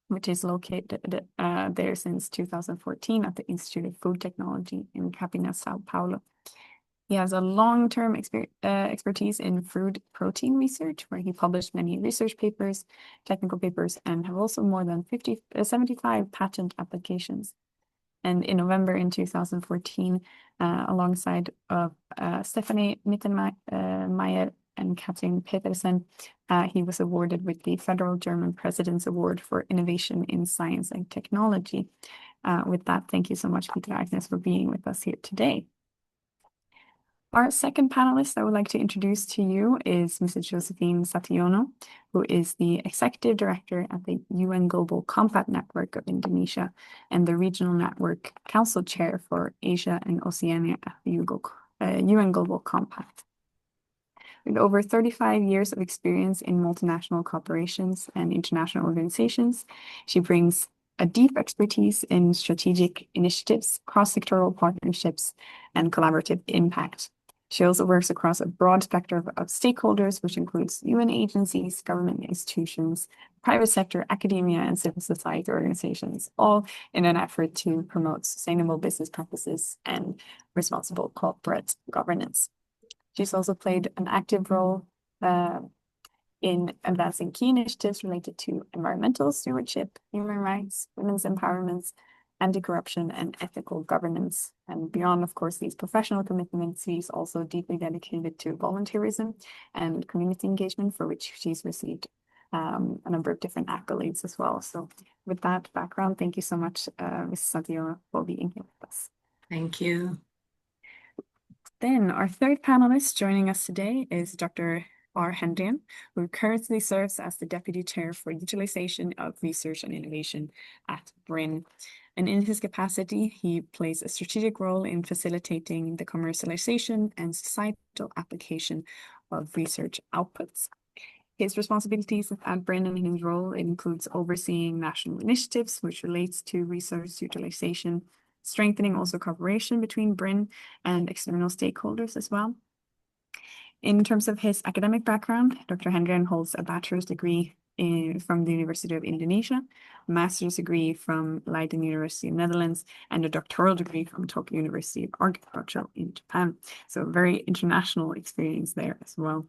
which is located there since 2014 at the Institute of Food Technology in Campinas, Sao Paulo. He has a long-term expertise in food protein research, where he published many research papers, technical papers, and have also more than 75 patent applications. And in November in 2014, alongside of Stephanie Mittenmeier and Katrin Petersen, he was awarded with the Federal German President's Award for Innovation in Science and Technology. With that, thank you so much, Peter Agnes, for being with us here today. Our second panelist I would like to introduce to you is Mrs. Josephine Sationo, who is the Executive Director at the UN Global Compact Network of Indonesia and the Regional Network Council Chair for Asia and Oceania at the UN Global Compact. With over 35 years of experience in multinational corporations and international organizations, she brings a deep expertise in strategic initiatives, cross-sectoral partnerships, and collaborative impact. She also works across a broad spectrum of stakeholders, which includes UN agencies, government institutions, private sector, academia, and civil society organizations, all in an effort to promote sustainable business practices and responsible corporate governance. She's also played an active role in advancing key initiatives related to environmental stewardship, human rights, women's empowerment, anti-corruption, and ethical governance. And beyond, of course, these professional commitments, she's also deeply dedicated to volunteerism and community engagement, for which she's received a number of different accolades as well. So with that background, thank you so much, Ms. Sationo, for being here with us. Thank you. Then our third panelist joining us today is Dr. R. Hendrian, who currently serves as the Deputy Chair for Utilization of Research and Innovation at BRIN. And in his capacity, he plays a strategic role in facilitating the commercialization and societal application of research outputs. His responsibilities at BRIN and his role includes overseeing national initiatives, which relates to resource utilization, strengthening also cooperation between BRIN and external stakeholders as well. In terms of his academic background, Dr. Hendrian holds a bachelor's degree from the University of Indonesia, a master's degree from Leiden University in the Netherlands, and a doctoral degree from Tokyo University of Architecture in Japan. So very international experience there as well.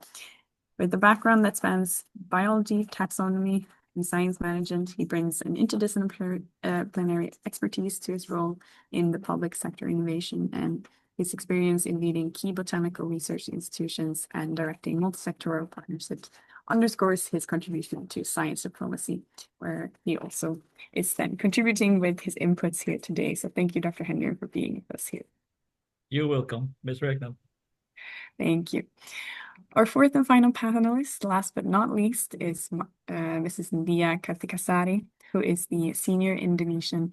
With a background that spans biology, taxonomy, and science management, he brings an interdisciplinary expertise to his role in the public sector innovation, and his experience in leading key botanical research institutions and directing multi-sectoral partnerships underscores his contribution to science diplomacy, where he also is then contributing with his inputs here today. So thank you, Dr. Hendrian, for being with us here. You're welcome, Ms. Regnam. Thank you. Our fourth and final panelist, last but not least, is Mrs. Ndia Kartikasari, who is the senior Indonesian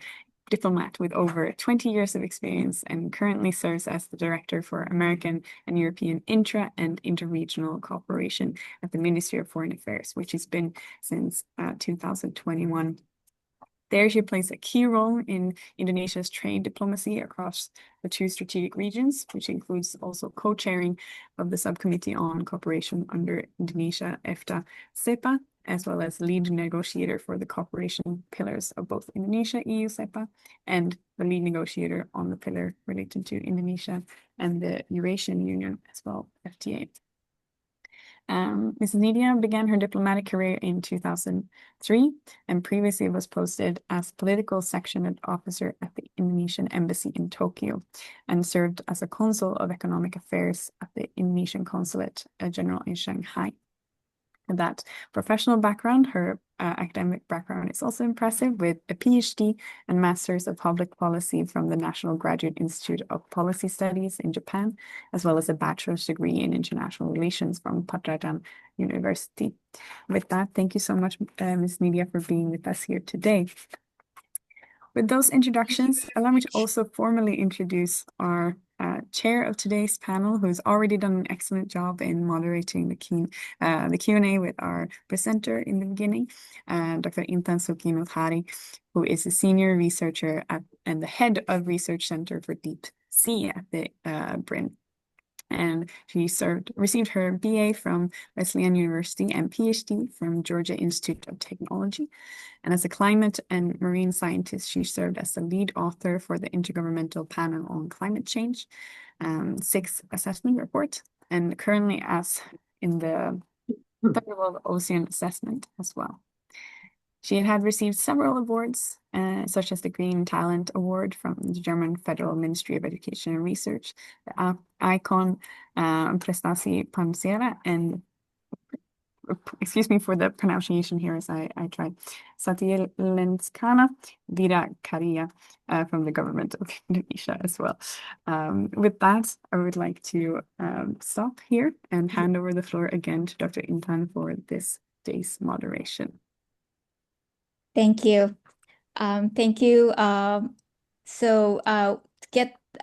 diplomat with over 20 years of experience and currently serves as the Director for American and European Intra- and Interregional Cooperation at the Ministry of Foreign Affairs, which has been since 2021. There, she plays a key role in Indonesia's trade diplomacy across the two strategic regions, which includes also co-chairing of the Subcommittee on Cooperation under Indonesia, EFTA, SEPA, as well as lead negotiator for the cooperation pillars of both Indonesia, EU, SEPA, and the lead negotiator on the pillar related to Indonesia and the Eurasian Union as well, FTA. Mrs. Ndia began her diplomatic career in 2003 and previously was posted as political section officer at the Indonesian Embassy in Tokyo and served as a consul of economic affairs at the Indonesian Consulate General in Shanghai. That professional background, her academic background is also impressive, with a PhD and Masters of Public Policy from the National Graduate Institute of Policy Studies in Japan, as well as a bachelor's degree in international relations from Pajajaran University. With that, thank you so much, Ms. Ndia, for being with us here today. With those introductions, allow me to also formally introduce our chair of today's panel, who's already done an excellent job in moderating the Q&A with our presenter in the beginning, Dr. Intan Sukinotari, who is a senior researcher and the head of Research Center for Deep Sea at the BRIN. And she received her BA from Wesleyan University and PhD from Georgia Institute of Technology. And as a climate and marine scientist, she served as the lead author for the Intergovernmental Panel on Climate Change, 6th assessment report, and currently as in the Third World Ocean Assessment as well. She had received several awards, such as the Green Talent Award from the German Federal Ministry of Education and Research, the Icon Prestasi Pansera, and excuse me for the pronunciation here as I try. Satielenskana Vidakaria from the government of Indonesia as well. With that, I would like to stop here and hand over the floor again to Dr. Intan for this day's moderation. Thank you. Thank you.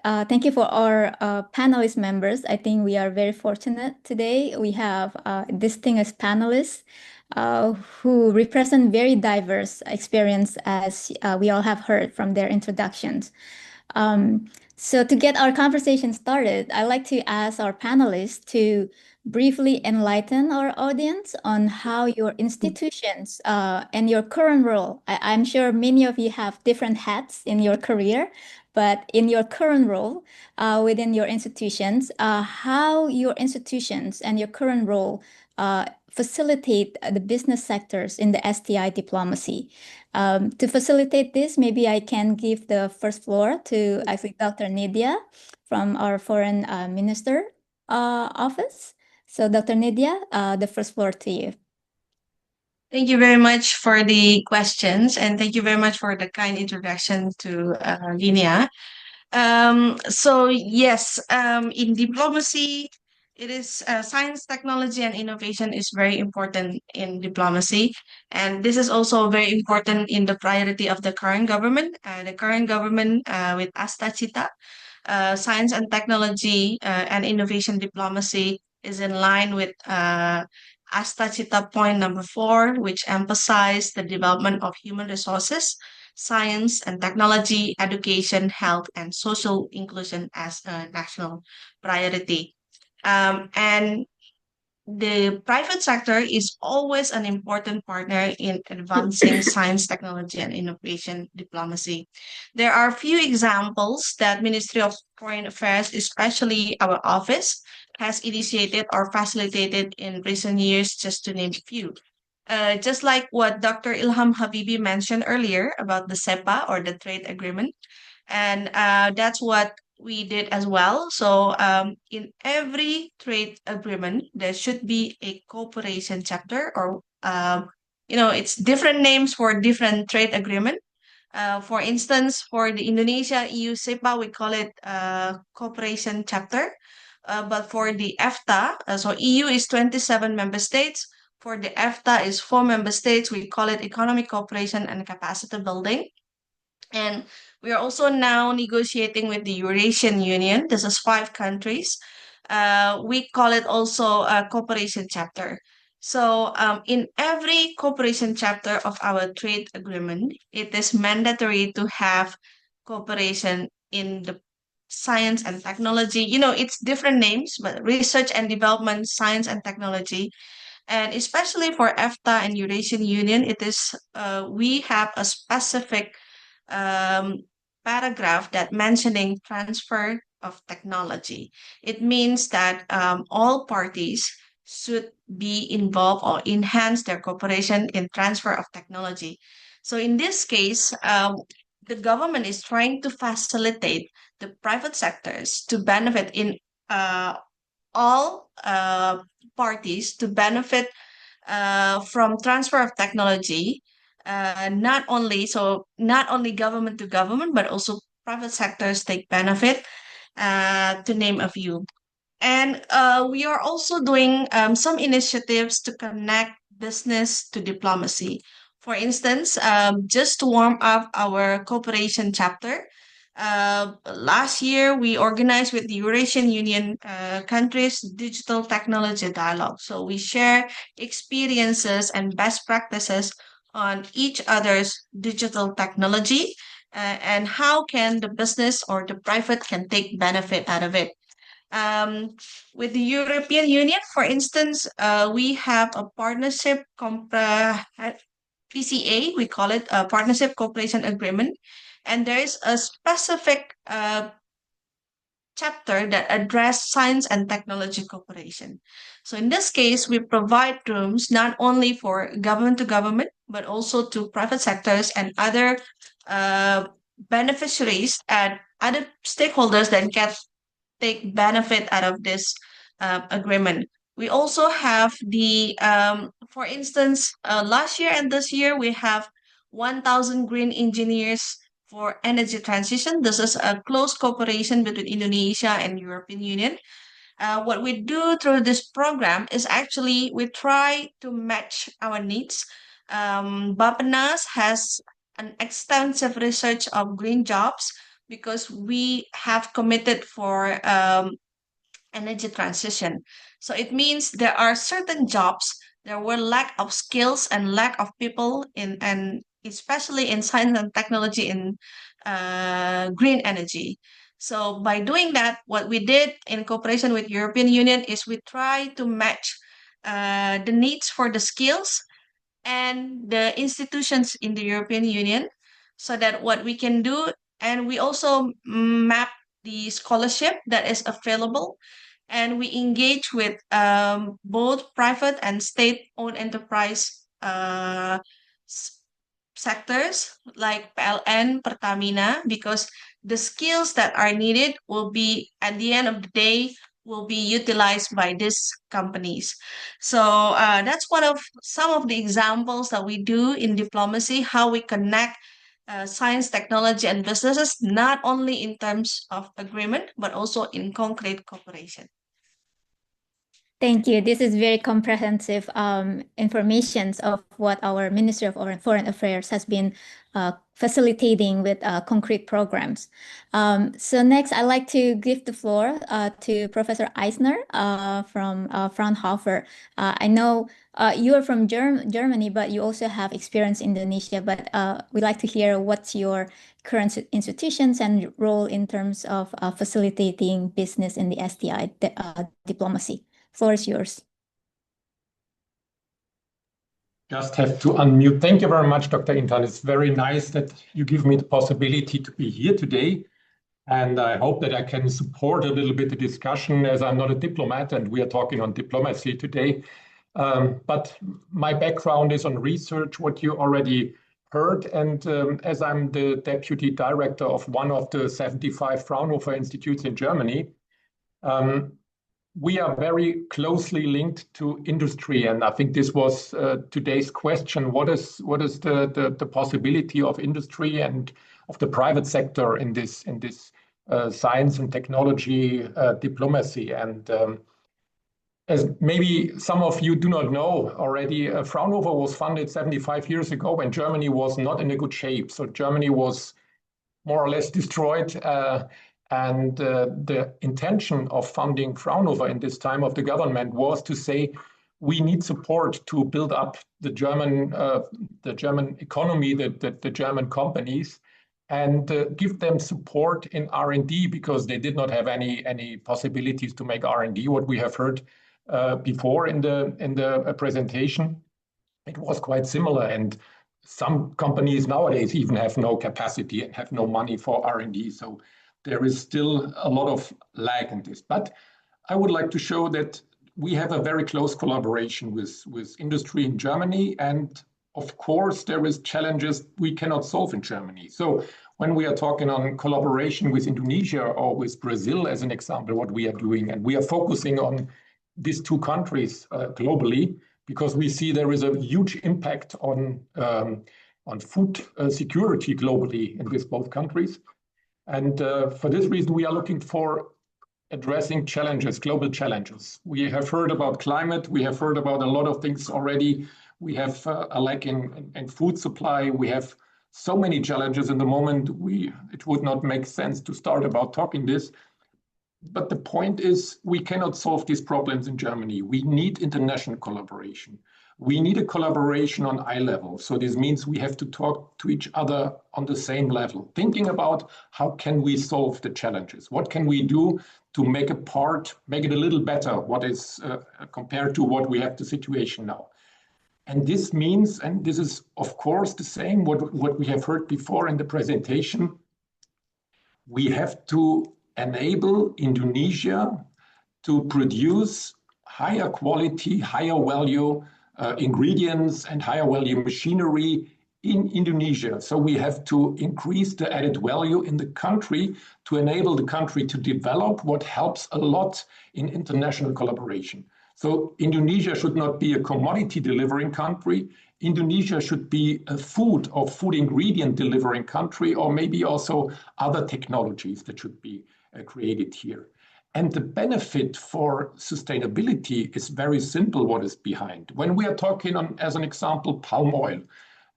Thank you for our panelist members. I think we are very fortunate today. We have distinguished panelists who represent very diverse experience, as we all have heard from their introductions. So to get our conversation started, I'd like to ask our panelists to briefly enlighten our audience on how your institutions and your current role. I'm sure many of you have different hats in your career, but in your current role within your institutions, how your institutions and your current role facilitate the business sectors in the STI diplomacy. To facilitate this, maybe I can give the first floor to actually Dr. Nidia from our Foreign Minister Office. So Dr. Nidia, the first floor to you. Thank you very much for the questions, and thank you very much for the kind introduction to Linnea. So yes, in diplomacy, it is science, technology, and innovation is very important in diplomacy, and this is also very important in the priority of the current government. The current government with ASEFSciTech, science and technology and innovation diplomacy is in line with ASEFSciTech point number 4, which emphasized the development of human resources, science and technology, education, health, and social inclusion as a national priority. And the private sector is always an important partner in advancing science, technology, and innovation diplomacy. There are few examples that Ministry of Foreign Affairs, especially our office, has initiated or facilitated in recent years, just to name a few. Just like what Dr. Ilham Habibi mentioned earlier about the SEPA or the trade agreement, and that's what we did as well. So in every trade agreement, there should be a cooperation chapter, or it's different names for different trade agreement. For instance, for the Indonesia EU SEPA, we call it cooperation chapter. But for the EFTA, so EU is 27 member states. For the EFTA is 4 member states. We call it economic cooperation and capacity building. And we are also now negotiating with the Eurasian Union. This is 5 countries. We call it also a cooperation chapter. So in every cooperation chapter of our trade agreement, it is mandatory to have cooperation in the science and technology. It's different names, but research and development, science and technology. And especially for EFTA and Eurasian Union, it is we have a specific paragraph that mentioning transfer of technology. It means that all parties should be involved or enhance their cooperation in transfer of technology. So in this case, the government is trying to facilitate the private sectors to benefit in all parties to benefit from transfer of technology. Not only government to government, but also private sectors take benefit, to name a few. And we are also doing some initiatives to connect business to diplomacy. For instance, just to warm up our cooperation chapter, last year we organized with the Eurasian Union countries digital technology dialogue. So we share experiences and best practices on each other's digital technology, and how can the business or the private can take benefit out of it. With the European Union, for instance, we have a partnership PCA, we call it a Partnership Cooperation Agreement, and there is a specific chapter that address science and technology cooperation. So in this case, we provide rooms not only for government to government, but also to private sectors and other beneficiaries and other stakeholders that can take benefit out of this agreement. We also have the, for instance, last year and this year, we have 1,000 green engineers for energy transition. This is a close cooperation between Indonesia and European Union. What we do through this program is actually we try to match our needs. Bappenas has an extensive research of green jobs because we have committed for energy transition. So it means there are certain jobs, there were lack of skills and lack of people in, and especially in science and technology in green energy. So by doing that, what we did in cooperation with European Union is we try to match the needs for the skills and the institutions in the European Union so that what we can do, and we also map the scholarship that is available, and we engage with both private and state-owned enterprise sectors like PLN, Pertamina, because the skills that are needed will be, at the end of the day, will be utilized by these companies. So that's one of some of the examples that we do in diplomacy, how we connect science, technology, and businesses, not only in terms of agreement, but also in concrete cooperation. Thank you. This is very comprehensive information of what our Ministry of Foreign Affairs has been facilitating with concrete programs. So next, I'd like to give the floor to Professor Eisner from Fraunhofer. I know you are from Germany, but you also have experience in Indonesia. But we'd like to hear what's your current institutions and role in terms of facilitating business in the STI diplomacy. Floor is yours. Just have to unmute. Thank you very much, Dr. Intan. It's very nice that you give me the possibility to be here today. And I hope that I can support a little bit the discussion, as I'm not a diplomat and we are talking on diplomacy today. But my background is on research, what you already heard. And as I'm the deputy director of one of the 75 Fraunhofer institutes in Germany, we are very closely linked to industry, and I think this was today's question. What is the possibility of industry and of the private sector in this science and technology diplomacy? And as maybe some of you do not know already, Fraunhofer was funded 75 years ago when Germany was not in a good shape. So Germany was more or less destroyed. And the intention of funding Fraunhofer in this time of the government was to say, we need support to build up the German economy, the German companies, and give them support in R&D because they did not have any possibilities to make R&D. What we have heard before in the presentation, it was quite similar. And some companies nowadays even have no capacity and have no money for R&D. So there is still a lot of lag in this. But I would like to show that we have a very close collaboration with industry in Germany. And of course, there is challenges we cannot solve in Germany. So when we are talking on collaboration with Indonesia or with Brazil, as an example, what we are doing, and we are focusing on these two countries globally, because we see there is a huge impact on food security globally in these both countries. And for this reason, we are looking for addressing challenges, global challenges. We have heard about climate. We have heard about a lot of things already. We have a lack in food supply. We have so many challenges in the moment. It would not make sense to start about talking this. But the point is, we cannot solve these problems in Germany. We need international collaboration. We need a collaboration on eye level. So this means we have to talk to each other on the same level, thinking about how can we solve the challenges? What can we do to make it a little better, what is compared to what we have the situation now? And this means, and this is of course the same, what we have heard before in the presentation, we have to enable Indonesia to produce higher quality, higher value ingredients and higher value machinery in Indonesia. So we have to increase the added value in the country to enable the country to develop, what helps a lot in international collaboration. So Indonesia should not be a commodity delivering country. Indonesia should be a food or food ingredient delivering country, or maybe also other technologies that should be created here. And the benefit for sustainability is very simple what is behind. When we are talking on, as an example, palm oil,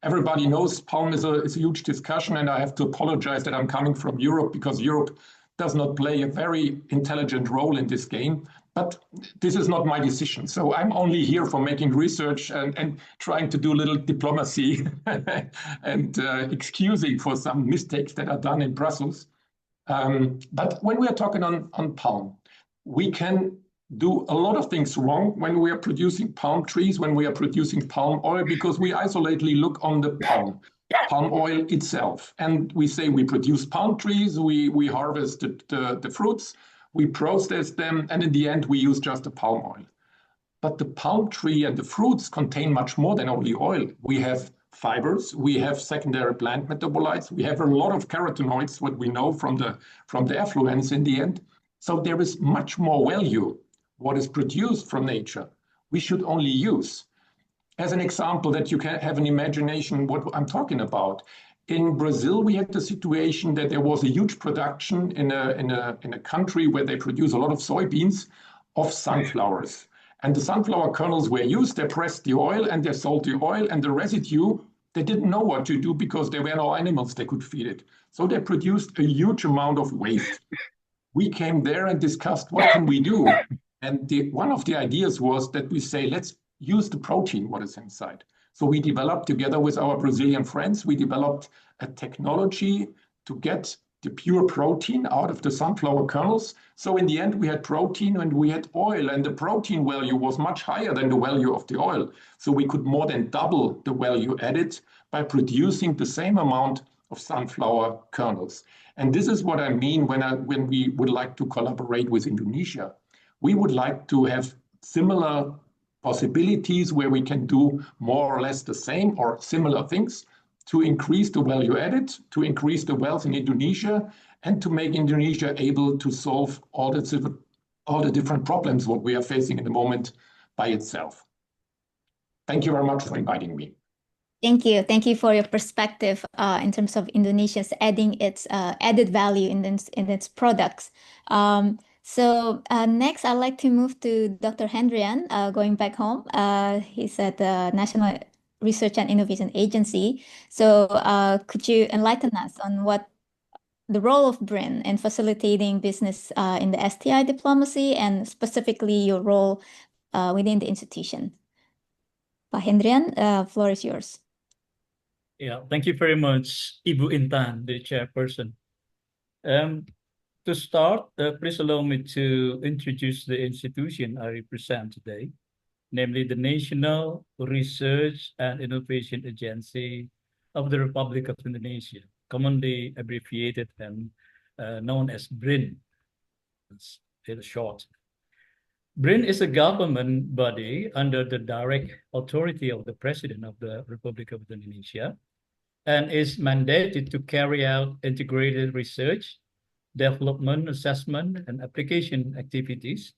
everybody knows palm is a huge discussion, and I have to apologize that I'm coming from Europe because Europe does not play a very intelligent role in this game. But this is not my decision. So I'm only here for making research and trying to do a little diplomacy and excusing for some mistakes that are done in Brussels. But when we are talking on palm, we can do a lot of things wrong when we are producing palm trees, when we are producing palm oil, because we isolatedly look on the palm oil itself. And we say we produce palm trees, we harvest the fruits, we process them, and in the end, we use just the palm oil. But the palm tree and the fruits contain much more than only oil. We have fibers, we have secondary plant metabolites, we have a lot of carotenoids, what we know from the effluents in the end. So there is much more value what is produced from nature. We should only use. As an example that you can have an imagination what I'm talking about. In Brazil, we had the situation that there was a huge production in a country where they produce a lot of soybeans of sunflowers. And the sunflower kernels were used, they pressed the oil and they sold the oil, and the residue, they didn't know what to do because there were no animals they could feed it. So they produced a huge amount of waste. We came there and discussed what can we do? And one of the ideas was that we say, let's use the protein, what is inside. So we developed together with our Brazilian friends, we developed a technology to get the pure protein out of the sunflower kernels. So in the end, we had protein and we had oil, and the protein value was much higher than the value of the oil. So we could more than double the value added by producing the same amount of sunflower kernels. And this is what I mean when we would like to collaborate with Indonesia. We would like to have similar possibilities where we can do more or less the same or similar things to increase the value added, to increase the wealth in Indonesia, and to make Indonesia able to solve all the different problems what we are facing at the moment by itself. Thank you very much for inviting me. Thank you. Thank you for your perspective in terms of Indonesia's adding its added value in its products. So next, I'd like to move to Dr. Hendrian, going back home. He's at the National Research and Innovation Agency. So could you enlighten us on what the role of BRIN in facilitating business in the STI diplomacy, and specifically your role within the institution? Pak Hendrian, floor is yours. Yeah, thank you very much, Ibu Intan, the chairperson. To start, please allow me to introduce the institution I represent today, namely the National Research and Innovation Agency of the Republic of Indonesia, commonly abbreviated and known as BRIN. It's short. BRIN is a government body under the direct authority of the President of the Republic of Indonesia, and is mandated to carry out integrated research, development, assessment, and application activities,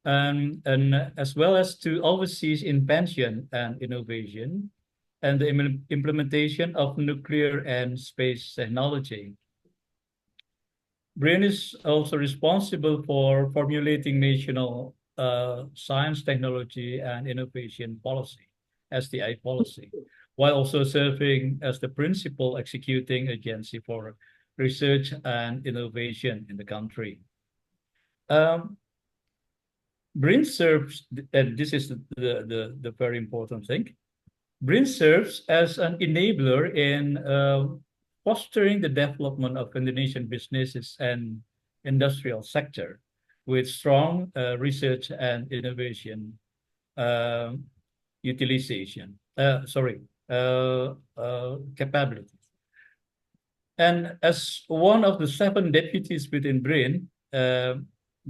and as well as to oversee invention and innovation, and the implementation of nuclear and space technology. BRIN is also responsible for formulating national science, technology, and innovation policy, STI policy, while also serving as the principal executing agency for research and innovation in the country. BRIN serves, and this is the very important thing, BRIN serves as an enabler in fostering the development of Indonesian businesses and industrial sector with strong research and innovation capabilities. And as one of the 7 deputies within BRIN,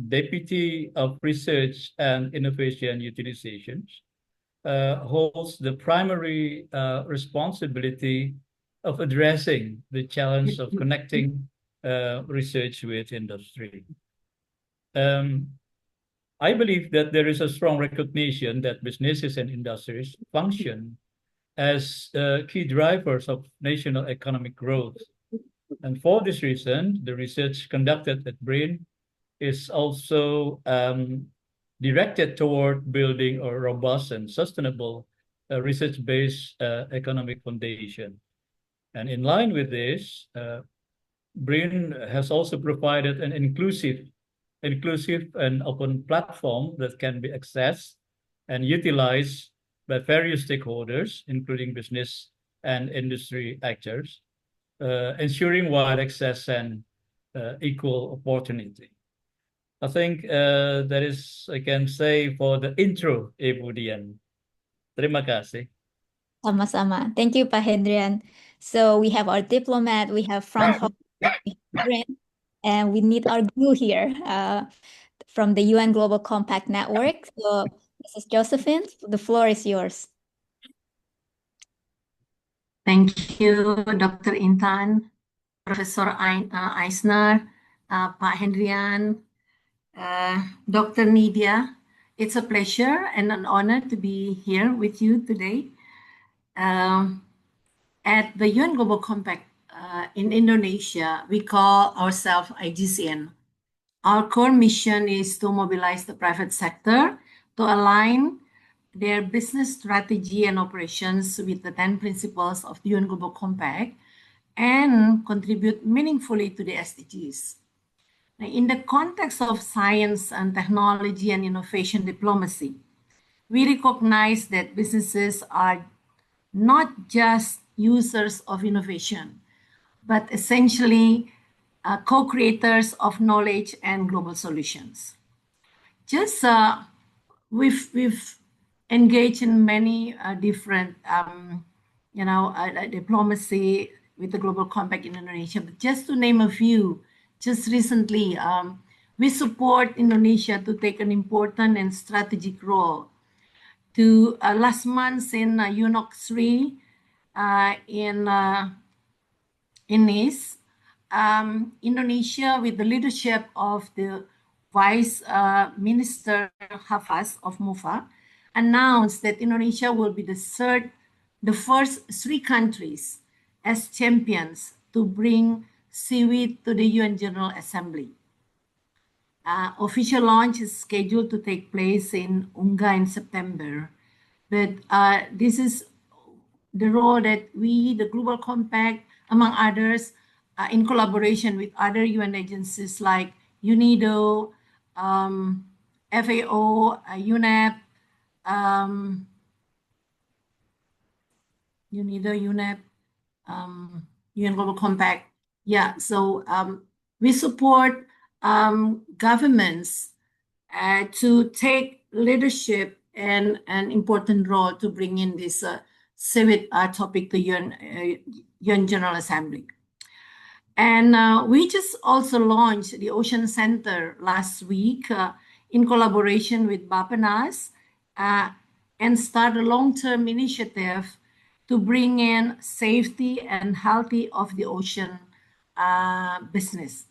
Deputy of Research and Innovation Utilizations, holds the primary responsibility of addressing the challenge of connecting research with industry. I believe that there is a strong recognition that businesses and industries function as key drivers of national economic growth. And for this reason, the research conducted at BRIN is also directed toward building a robust and sustainable research-based economic foundation. And in line with this, BRIN has also provided an inclusive and open platform that can be accessed and utilized by various stakeholders, including business and industry actors, ensuring wide access and equal opportunity. I think that is, I can say, for the intro, Ibu Dian. Terima kasih. Sama-sama. Thank you, Pak Hendrian. So we have our diplomat, we have front hall, and we need our glue here from the UN Global Compact Network. So Mrs. Josephine, the floor is yours. Thank you, Dr. Intan, Professor Eisner, Pak Hendrian, Dr. Nidia. It's a pleasure and an honor to be here with you today. At the UN Global Compact in Indonesia, we call ourselves IGCN. Our core mission is to mobilize the private sector to align their business strategy and operations with the 10 principles of the UN Global Compact and contribute meaningfully to the SDGs. Now, in the context of science and technology and innovation diplomacy, we recognize that businesses are not just users of innovation, but essentially co-creators of knowledge and global solutions. Just we've engaged in many different, diplomacy with the Global Compact in Indonesia. But just to name a few, just recently, we support Indonesia to take an important and strategic role. To last month in UNOC 3 in Nice, Indonesia, with the leadership of the Vice Minister Hafaz of MUFA, announced that Indonesia will be the first 3 countries as champions to bring seaweed to the UN General Assembly. Official launch is scheduled to take place in Unga in September. But this is the role that we, the Global Compact, among others, in collaboration with other UN agencies like UNIDO, FAO, UNEP, UNIDO, UNEP, UN Global Compact. Yeah, so we support governments to take leadership and an important role to bring in this seaweed topic to UN General Assembly. And we just also launched the Ocean Center last week in collaboration with Bapenas and start a long-term initiative to bring in safety and healthy of the ocean business.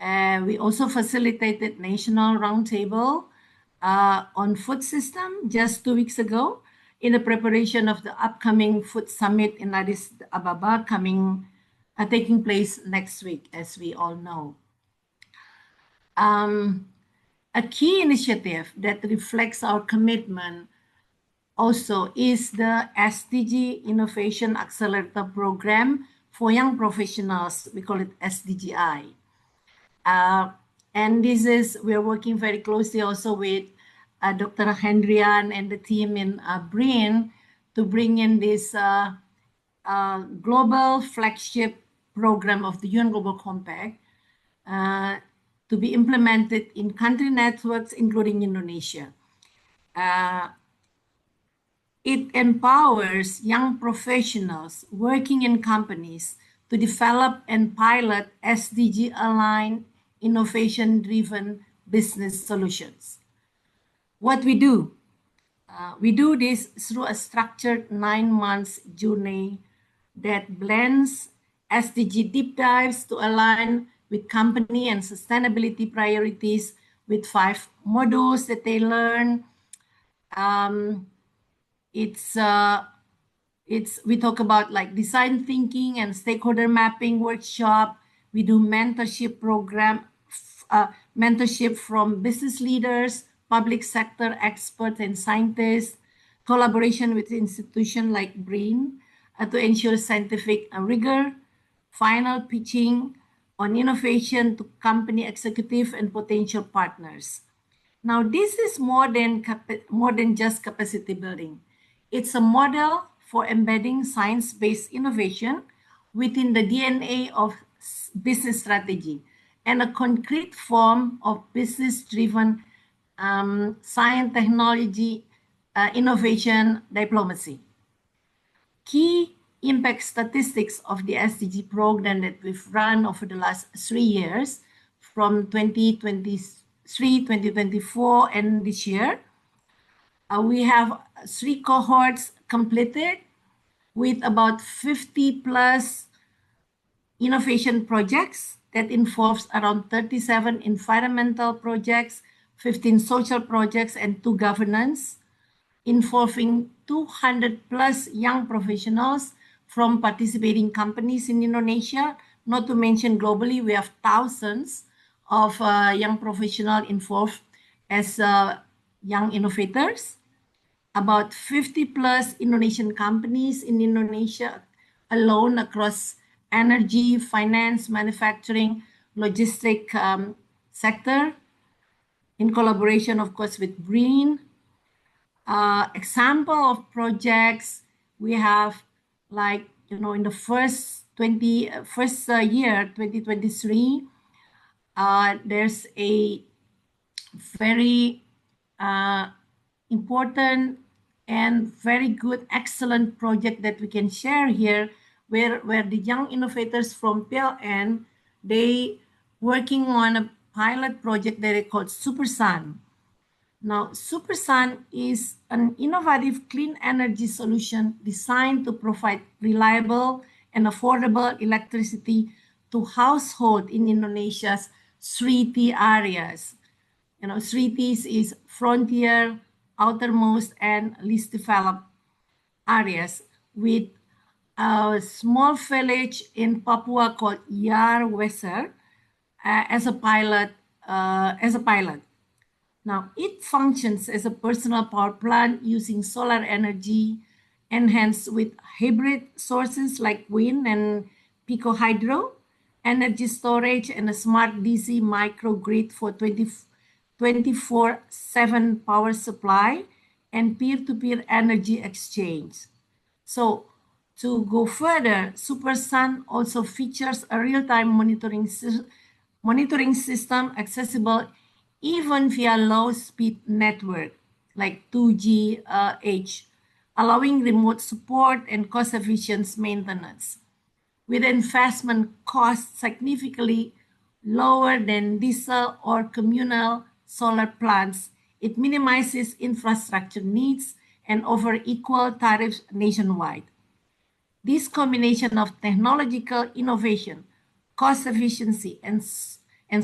We also facilitated National Roundtable on food system just 2 weeks ago in the preparation of the upcoming Food Summit in Addis Ababa taking place next week, as we all know. A key initiative that reflects our commitment also is the SDG Innovation Accelerator Program for Young Professionals. We call it SDGI. And we're working very closely also with Dr. Hendrian and the team in BRIN to bring in this global flagship program of the UN Global Compact to be implemented in country networks, including Indonesia. It empowers young professionals working in companies to develop and pilot SDG-aligned, innovation-driven business solutions. What we do this through a structured 9-month journey that blends SDG deep dives to align with company and sustainability priorities with 5 modules that they learn. We talk about like design thinking and stakeholder mapping workshop. We do mentorship program, mentorship from business leaders, public sector experts and scientists, collaboration with institutions like BRIN to ensure scientific rigor, final pitching on innovation to company executive and potential partners. Now, this is more than just capacity building. It's a model for embedding science-based innovation within the DNA of business strategy and a concrete form of business-driven science, technology, innovation, diplomacy. Key impact statistics of the SDG program that we've run over the last 3 years from 2023, 2024, and this year. We have 3 cohorts completed with about 50 plus innovation projects that involves around 37 environmental projects, 15 social projects, and 2 governance, involving 200 plus young professionals from participating companies in Indonesia. Not to mention globally, we have thousands of young professionals involved as young innovators. About 50 plus Indonesian companies in Indonesia alone across energy, finance, manufacturing, logistic sector, in collaboration, of course, with BRIN. Example of projects we have, like, in the first year, 2023, there's a very important and very good, excellent project that we can share here, where the young innovators from PLN, they working on a pilot project that they called SuperSun. Now, SuperSun is an innovative clean energy solution designed to provide reliable and affordable electricity to households in Indonesia's 3T areas. 3Ts is frontier, outermost, and least developed areas, with a small village in Papua called Yarweser as a pilot. Now, it functions as a personal power plant using solar energy, enhanced with hybrid sources like wind and pico hydro, energy storage, and a smart DC microgrid for 24/7 power supply and peer-to-peer energy exchange. So, to go further, SuperSun also features a real-time monitoring system accessible even via low-speed network like 2G/H, allowing remote support and cost-efficient maintenance, with investment costs significantly lower than diesel or communal solar plants. It minimizes infrastructure needs and offers equal tariffs nationwide. This combination of technological innovation, cost efficiency, and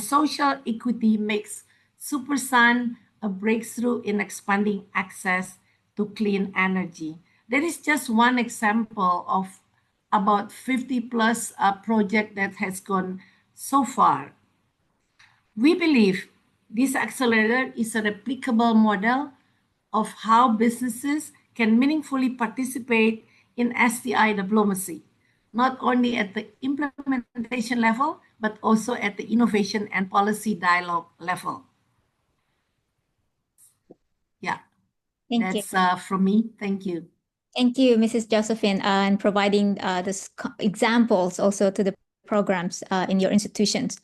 social equity makes SuperSun a breakthrough in expanding access to clean energy. That is just one example of about 50 plus project that has gone so far. We believe this accelerator is a replicable model of how businesses can meaningfully participate in STI diplomacy, not only at the implementation level, but also at the innovation and policy dialogue level. Yeah, that's from me. Thank you. Thank you, Mrs. Josephine, and providing these examples also to the programs in your institutions.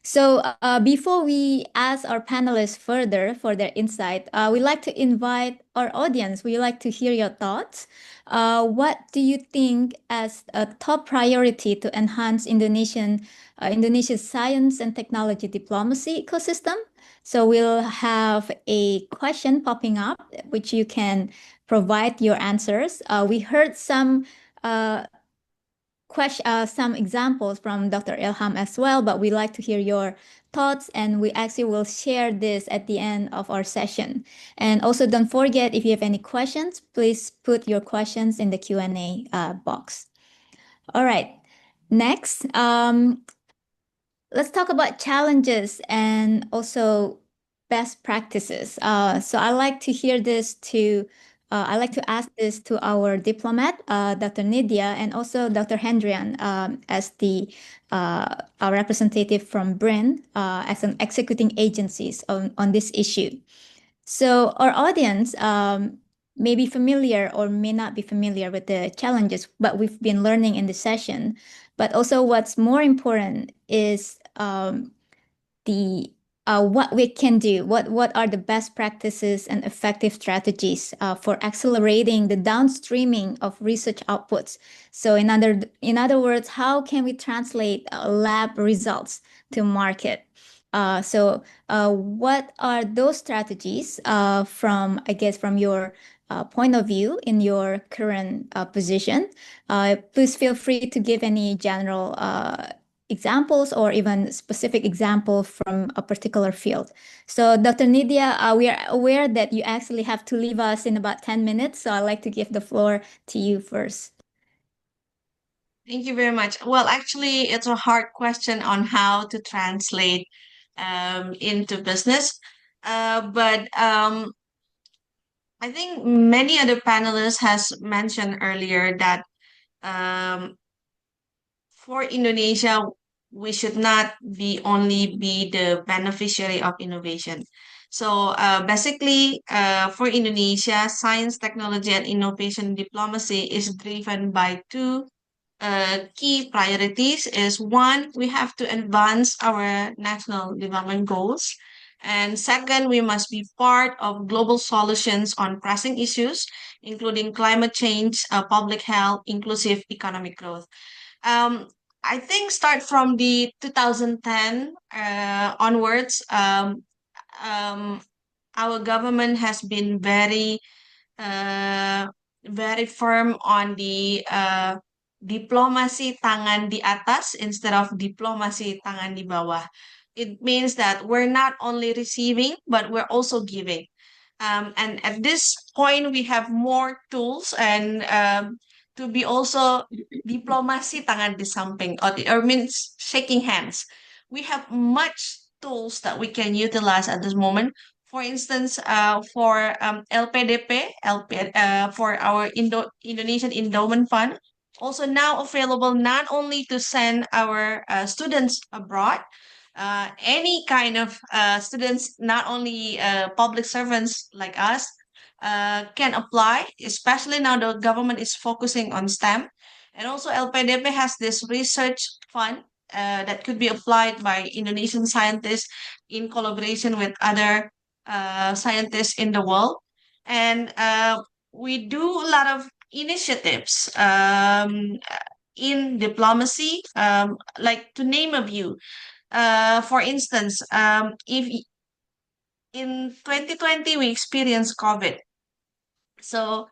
So before we ask our panelists further for their insight, we'd like to invite our audience. We'd like to hear your thoughts. What do you think as a top priority to enhance Indonesia's science and technology diplomacy ecosystem? So we'll have a question popping up, which you can provide your answers. We heard some some examples from Dr. Ilham as well, but we'd like to hear your thoughts, and we actually will share this at the end of our session. And also, don't forget, if you have any questions, please put your questions in the Q&A box. All right, next, let's talk about challenges and also best practices. So I like to hear this I like to ask this to our diplomat, Dr. Nidia, and also Dr. Hendrian, as our representative from BRIN, as an executing agencies on this issue. So our audience may be familiar or may not be familiar with the challenges, but we've been learning in the session. But also what's more important is what we can do, what are the best practices and effective strategies for accelerating the downstreaming of research outputs. So in other words, how can we translate lab results to market? So what are those strategies from your point of view in your current position? Please feel free to give any general examples or even specific example from a particular field. So Dr. Nidia, we are aware that you actually have to leave us in about 10 minutes. So I'd like to give the floor to you first. Thank you very much. Well, actually, it's a hard question on how to translate into business. But I think many other panelists has mentioned earlier that for Indonesia, we should not only be the beneficiary of innovation. So basically, for Indonesia, science, technology, and innovation diplomacy is driven by two key priorities. Is one, we have to advance our national development goals. And second, we must be part of global solutions on pressing issues, including climate change, public health, inclusive economic growth. I think start from the 2010 onwards, our government has been very firm on the diplomasi tangan di atas instead of diplomasi tangan di bawah. It means that we're not only receiving, but we're also giving. And at this point, we have more tools and to be also diplomasi tangan di samping, or means shaking hands. We have much tools that we can utilize at this moment. For instance, for LPDP, for our Indonesian Endowment Fund, also now available not only to send our students abroad, any kind of students, not only public servants like us, can apply, especially now the government is focusing on STEM. And also LPDP has this research fund that could be applied by Indonesian scientists in collaboration with other scientists in the world. And we do a lot of initiatives in diplomacy, like to name a few. For instance, if in 2020 we experienced COVID. So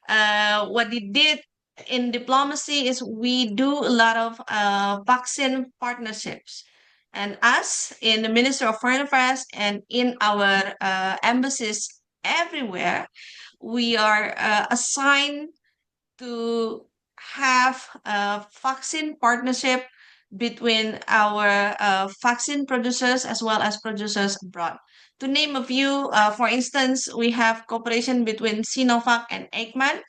what we did in diplomacy is we do a lot of vaccine partnerships. And us in the Ministry of Foreign Affairs and in our embassies everywhere, we are assigned to have a vaccine partnership between our vaccine producers as well as producers abroad. To name a few, for instance, we have cooperation between Sinovac and Eggman,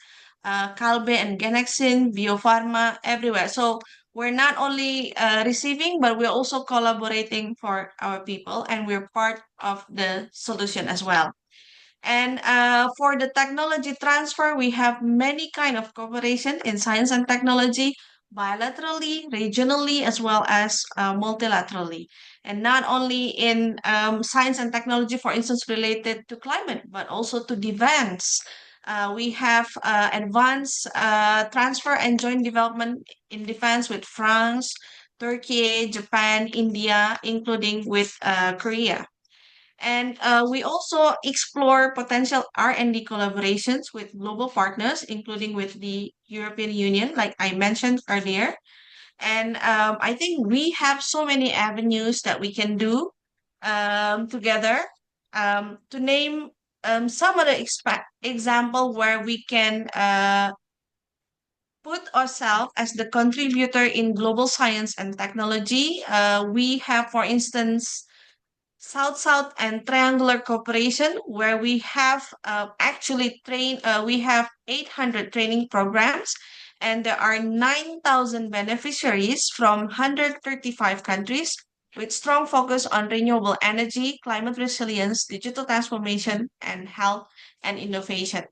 Calbe and Genexin, Biopharma, everywhere. So we're not only receiving, but we're also collaborating for our people, and we're part of the solution as well. And for the technology transfer, we have many kind of cooperation in science and technology, bilaterally, regionally, as well as multilaterally. And not only in science and technology, for instance, related to climate, but also to defense. We have advanced transfer and joint development in defense with France, Turkey, Japan, India, including with Korea. And we also explore potential R&D collaborations with global partners, including with the European Union, like I mentioned earlier. And I think we have so many avenues that we can do together. To name some of the example where we can put ourselves as the contributor in global science and technology. We have, for instance, South-South and triangular cooperation, where we have we have 800 training programs, and there are 9,000 beneficiaries from 135 countries with strong focus on renewable energy, climate resilience, digital transformation, and health and innovation.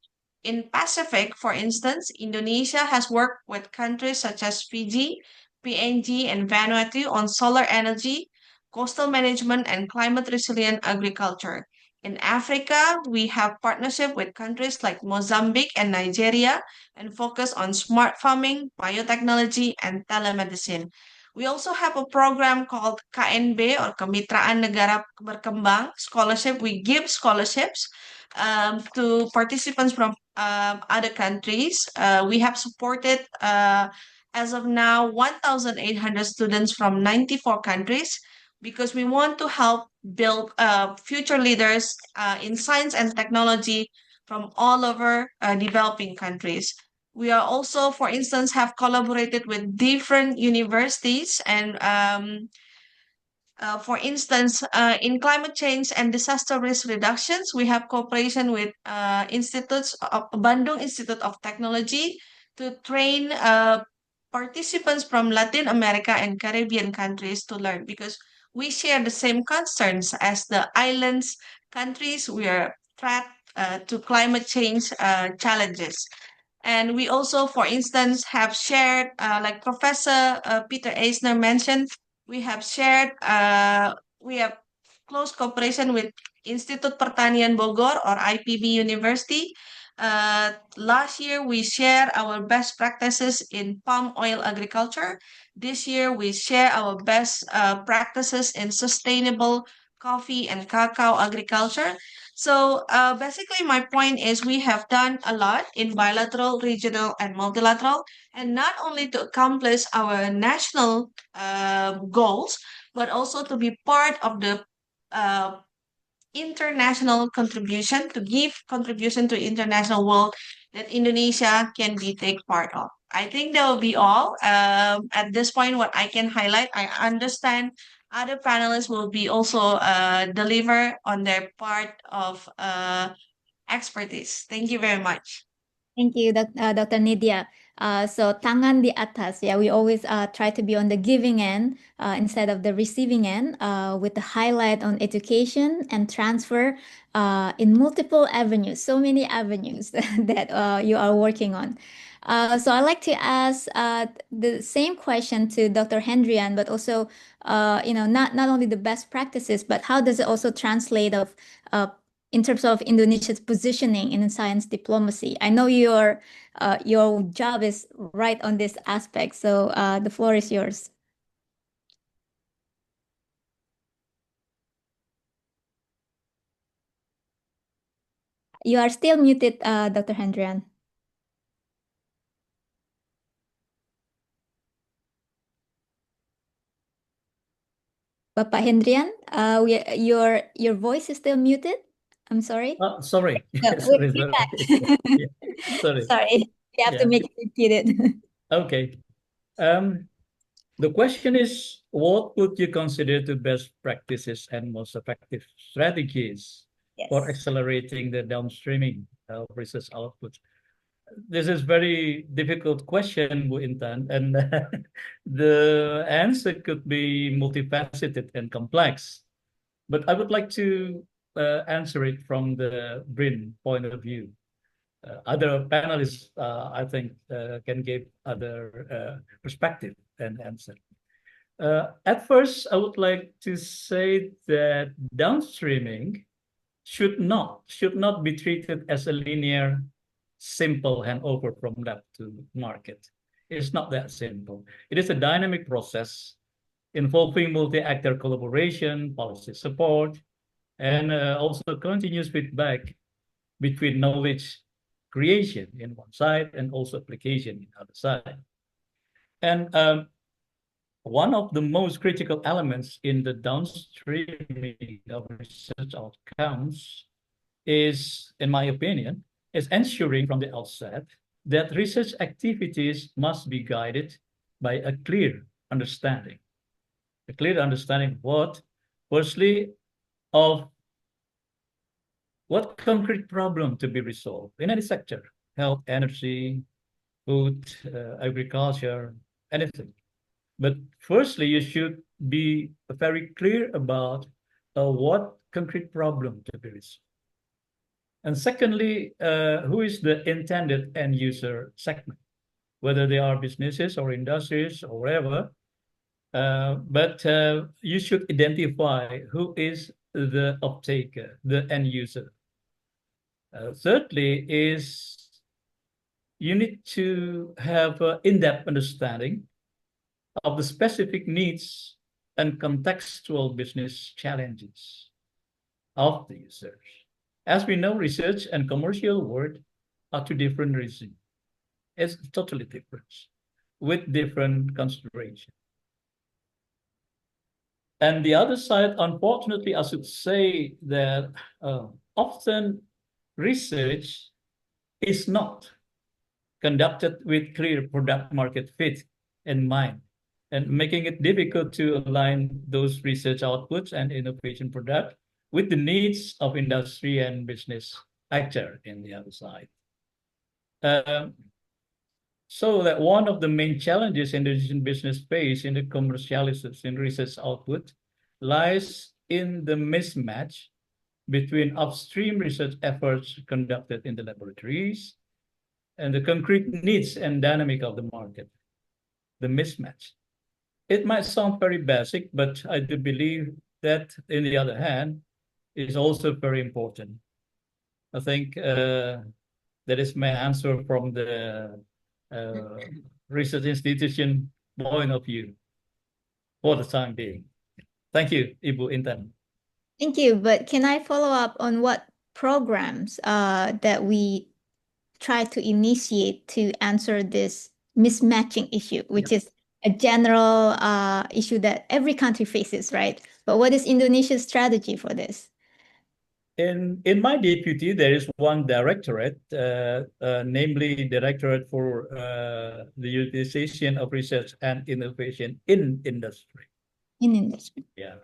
In Pacific, for instance, Indonesia has worked with countries such as Fiji, PNG, and Vanuatu on solar energy, coastal management, and climate resilient agriculture. In Africa, we have partnership with countries like Mozambique and Nigeria and focus on smart farming, biotechnology, and telemedicine. We also have a program called KNB or Kemitraan Negara Berkembang Scholarship. We give scholarships to participants from other countries. We have supported, as of now, 1,800 students from 94 countries because we want to help build future leaders in science and technology from all over developing countries. We are also, for instance, have collaborated with different universities and for instance, in climate change and disaster risk reductions, we have cooperation with institutes of Bandung Institute of Technology to train participants from Latin America and Caribbean countries to learn because we share the same concerns as the islands countries. We are threat to climate change challenges. And we also, for instance, have shared, like Professor Peter Eisner mentioned, we have close cooperation with Institut Pertanian Bogor or IPB University. Last year, we share our best practices in palm oil agriculture. This year, we share our best practices in sustainable coffee and cacao agriculture. So basically, my point is we have done a lot in bilateral, regional, and multilateral, and not only to accomplish our national goals, but also to be part of the international contribution, to give contribution to international world that Indonesia can be take part of. I think that will be all. At this point, what I can highlight, I understand other panelists will be also deliver on their part of expertise. Thank you very much. Thank you, Dr. Nidya. So tangan di atas, yeah, we always try to be on the giving end instead of the receiving end, with the highlight on education and transfer in multiple avenues, so many avenues that you are working on. So I'd like to ask the same question to Dr. Hendrian, but also, not only the best practices, but how does it also translate in terms of Indonesia's positioning in science diplomacy? I know your job is right on this aspect, so the floor is yours. You are still muted, Dr. Hendrian. Bapak Hendrian, your voice is still muted. I'm sorry. Oh, sorry. No, Sorry, we're sorry. back. Yeah, sorry. Sorry, you have to Yeah. make it repeated. Okay. The question is, what would you consider the best practices and most effective strategies for Yes. accelerating the downstreaming of research output? This is very difficult question, Bu Intan, and the answer could be multifaceted and complex. But I would like to answer it from the BRIN point of view. Other panelists, I think, can give other perspective and answer. At first, I would like to say that downstreaming should not be treated as a linear, simple handover from lab to market. It's not that simple. It is a dynamic process involving multi-actor collaboration, policy support, and also continuous feedback between knowledge creation in one side and also application in the other side. And one of the most critical elements in the downstreaming of research outcomes is, in my opinion, is ensuring from the outset that research activities must be guided by a clear understanding. A clear understanding what, firstly, of what concrete problem to be resolved in any sector, health, energy, food, agriculture, anything. But firstly, you should be very clear about what concrete problem to be resolved. And secondly, who is the intended end user segment, whether they are businesses or industries or whatever. But you should identify who is the uptaker, the end user. Thirdly is you need to have an in-depth understanding of the specific needs and contextual business challenges of the users. As we know, research and commercial world are two different reasons. It's totally different with different considerations. And the other side, unfortunately, I should say that often research is not conducted with clear product market fit in mind, and making it difficult to align those research outputs and innovation product with the needs of industry and business actor in the other side. So that one of the main challenges Indonesian business face in the commercialization research output lies in the mismatch between upstream research efforts conducted in the laboratories and the concrete needs and dynamic of the market, the mismatch. It might sound very basic, but I do believe that, on the other hand, is also very important. I think that is my answer from the research institution point of view for the time being. Thank you, Ibu Intan. Thank you. But can I follow up on what programs that we try to initiate to answer this mismatching issue, which is a general issue that every country faces, right? But what is Indonesia's strategy for this? In my deputy, there is one directorate, namely Directorate for the Utilization of Research and Innovation in Industry. In industry. Yeah.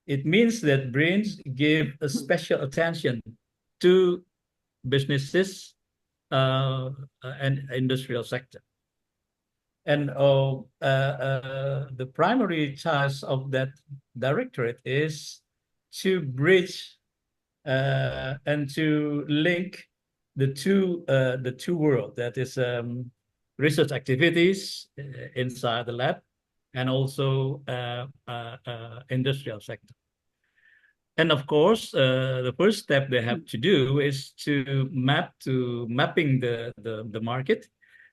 It means that BRINs give a special attention to businesses and industrial sector. And the primary task of that directorate is to bridge and to link the two worlds, that is research activities inside the lab and also industrial sector. And of course, the first step they have to do is to mapping the market,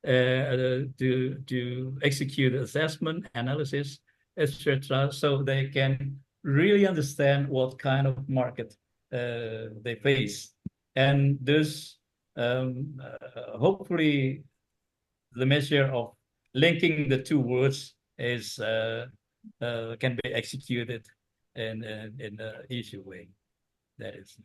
to execute assessment, analysis, etc., so they can really understand what kind of market they face, and thus hopefully the measure of linking the two words is can be executed in an easy way. That is.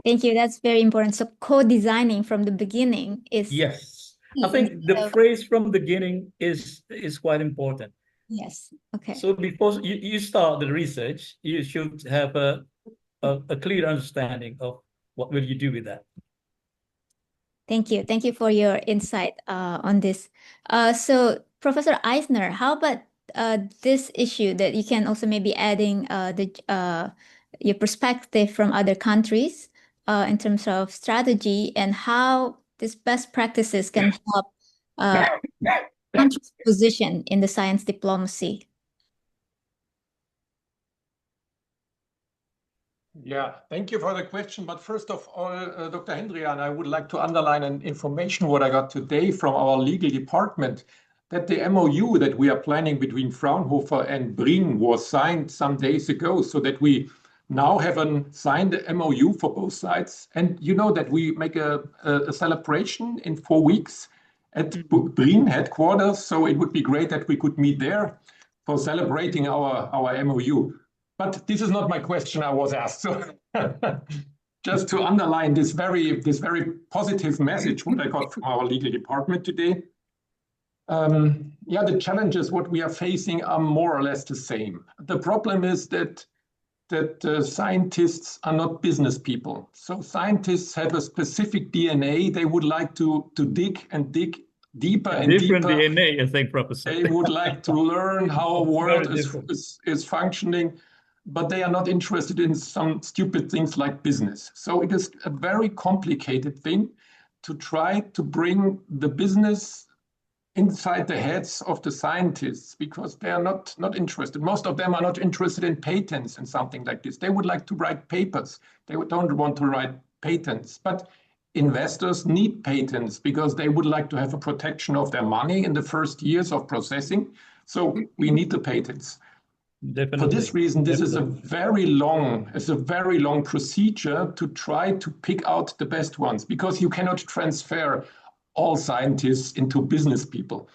Thank you. That's very important. So co-designing from the beginning is yes. I think the phrase from the beginning is quite important. Yes. Okay. So before you start the research, you should have a clear understanding of what will you do with that. Thank you. Thank you for your insight on this. So Professor Eisner, how about this issue that you can also maybe adding your perspective from other countries in terms of strategy and how these best practices can help countries' position in the science diplomacy? Yeah, thank you for the question. But first of all, Dr. Hendrian, I would like to underline an information what I got today from our legal department, that the MOU that we are planning between Fraunhofer and BRIN was signed some days ago, so that we now have a signed MOU for both sides. And you know that we make a celebration in 4 weeks at BRIN headquarters, so it would be great that we could meet there. for celebrating our MOU. But this is not my question I was asked. So just to underline this very positive message what I got from our legal department today. Yeah, the challenges what we are facing are more or less the same. The problem is that scientists are not business people. So scientists have a specific DNA. They would like to dig and dig deeper and Different deeper. DNA, I think, Professor. They would like to learn how a world is functioning, but they are not interested in some stupid things like business. So it is a very complicated thing to try to bring the business inside the heads of the scientists, because they are not interested. Most of them are not interested in patents and something like this. They would like to write papers. They don't want to write patents. But investors need patents because they would like to have a protection of their money in the first years of processing. So we need the patents. Definitely. For this reason, this is a very long procedure to try to pick out the best ones, because you cannot transfer all scientists into business people.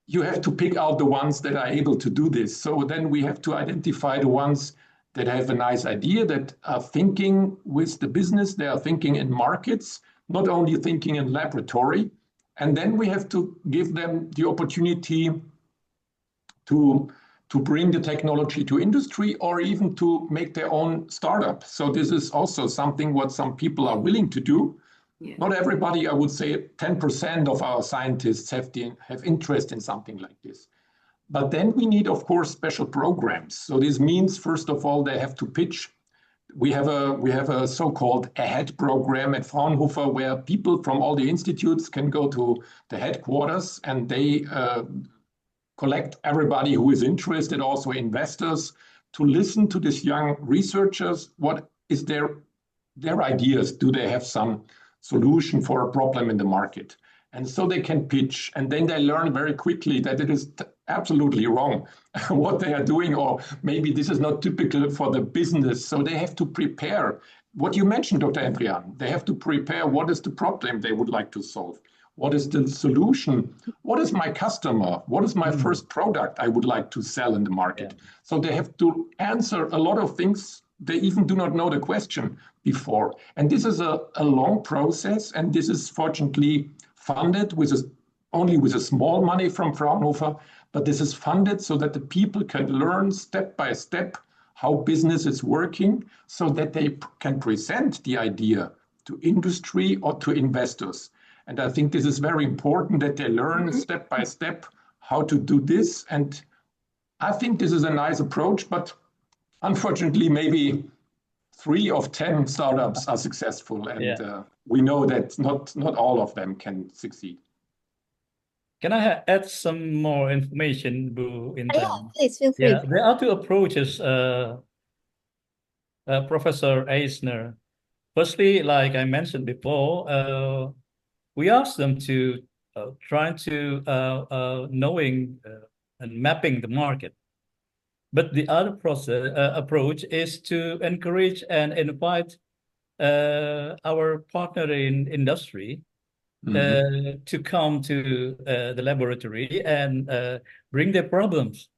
You have to pick out the ones that are able to do this. So then we have to identify the ones that have a nice idea, that are thinking with the business, they are thinking in markets, not only thinking in laboratory. And then we have to give them the opportunity to bring the technology to industry, or even to make their own startup. So this is also something what some people are willing to do. Yeah. Not everybody, I would say 10% of our scientists have interest in something like this. But then we need, of course, special programs. So this means, first of all, they have to pitch. We have a so-called AHEAD program at Fraunhofer, where people from all the institutes can go to the headquarters, and they collect everybody who is interested, also investors, to listen to these young researchers. What is their ideas? Do they have some solution for a problem in the market? And so they can pitch, and then they learn very quickly that it is absolutely wrong what they are doing, or maybe this is not typical for the business. So they have to prepare what you mentioned, Dr. Adrian. They have to prepare what is the problem they would like to solve. What is the solution? What is my customer? What is my first product I would like to sell in the market? Yeah. So they have to answer a lot of things. They even do not know the question before. And this is a long process, and this is fortunately funded only with a small money from Fraunhofer, but this is funded so that the people can learn step by step how business is working, so that they can present the idea to industry or to investors. And I think this is very important, that they learn step by step how to do this. And I think this is a nice approach, but unfortunately, maybe 3 of 10 startups are successful. And we know that not all of them can succeed. Can I add some more information, Bu Intan? Yeah, please feel free. Yeah, there are 2 approaches, Professor Eisner. Firstly, like I mentioned before, we asked them to try to knowing and mapping the market. But the other approach is to encourage and invite our partner in industry to come to the laboratory and bring their problems.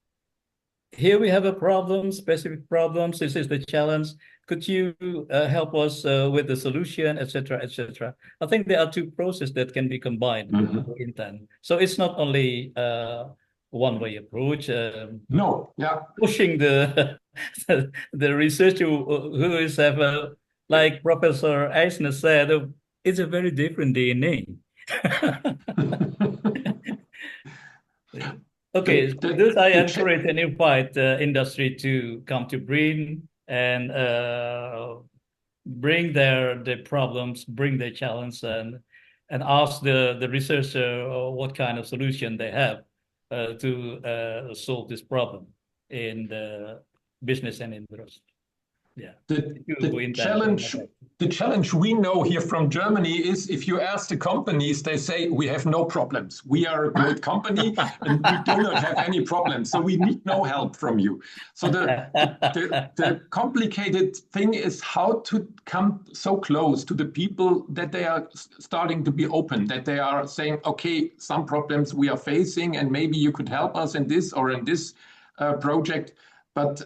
Here we have a problem, specific problems. This is the challenge. Could you help us with the solution, etc., etc.? I think there are 2 processes that can be combined in time. So it's not only one-way approach. No, yeah. Pushing the researcher who is like Professor Eisner said, it's a very different DNA. Okay, this I encourage and invite industry to come to BRIN and bring their problems, bring their challenge, and ask the researcher what kind of solution they have to solve this problem in the business and industry. Yeah. The challenge we know here from Germany is, if you ask the companies, they say we have no problems. We are a great company and we do not have any problems. So we need no help from you. So the complicated thing is how to come so close to the people that they are starting to be open, that they are saying, okay, some problems we are facing and maybe you could help us in this or in this. project. But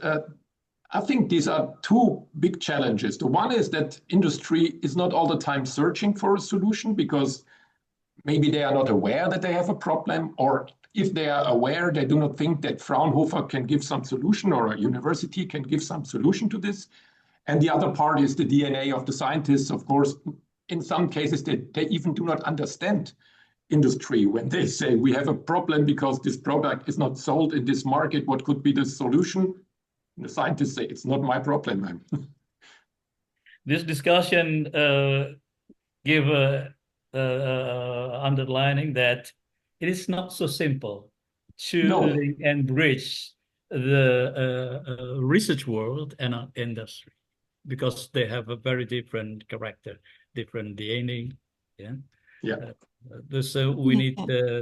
I think these are two big challenges. The one is that industry is not all the time searching for a solution because maybe they are not aware that they have a problem, or if they are aware, they do not think that Fraunhofer can give some solution or a university can give some solution to this. And the other part is the DNA of the scientists. Of course, in some cases, they even do not understand industry when they say we have a problem because this product is not sold in this market. What could be the solution? And the scientists say, it's not my problem, man. This discussion give a underlining that it is not so simple to link and bridge the research world and industry, because they have a very different character, different DNA. So we need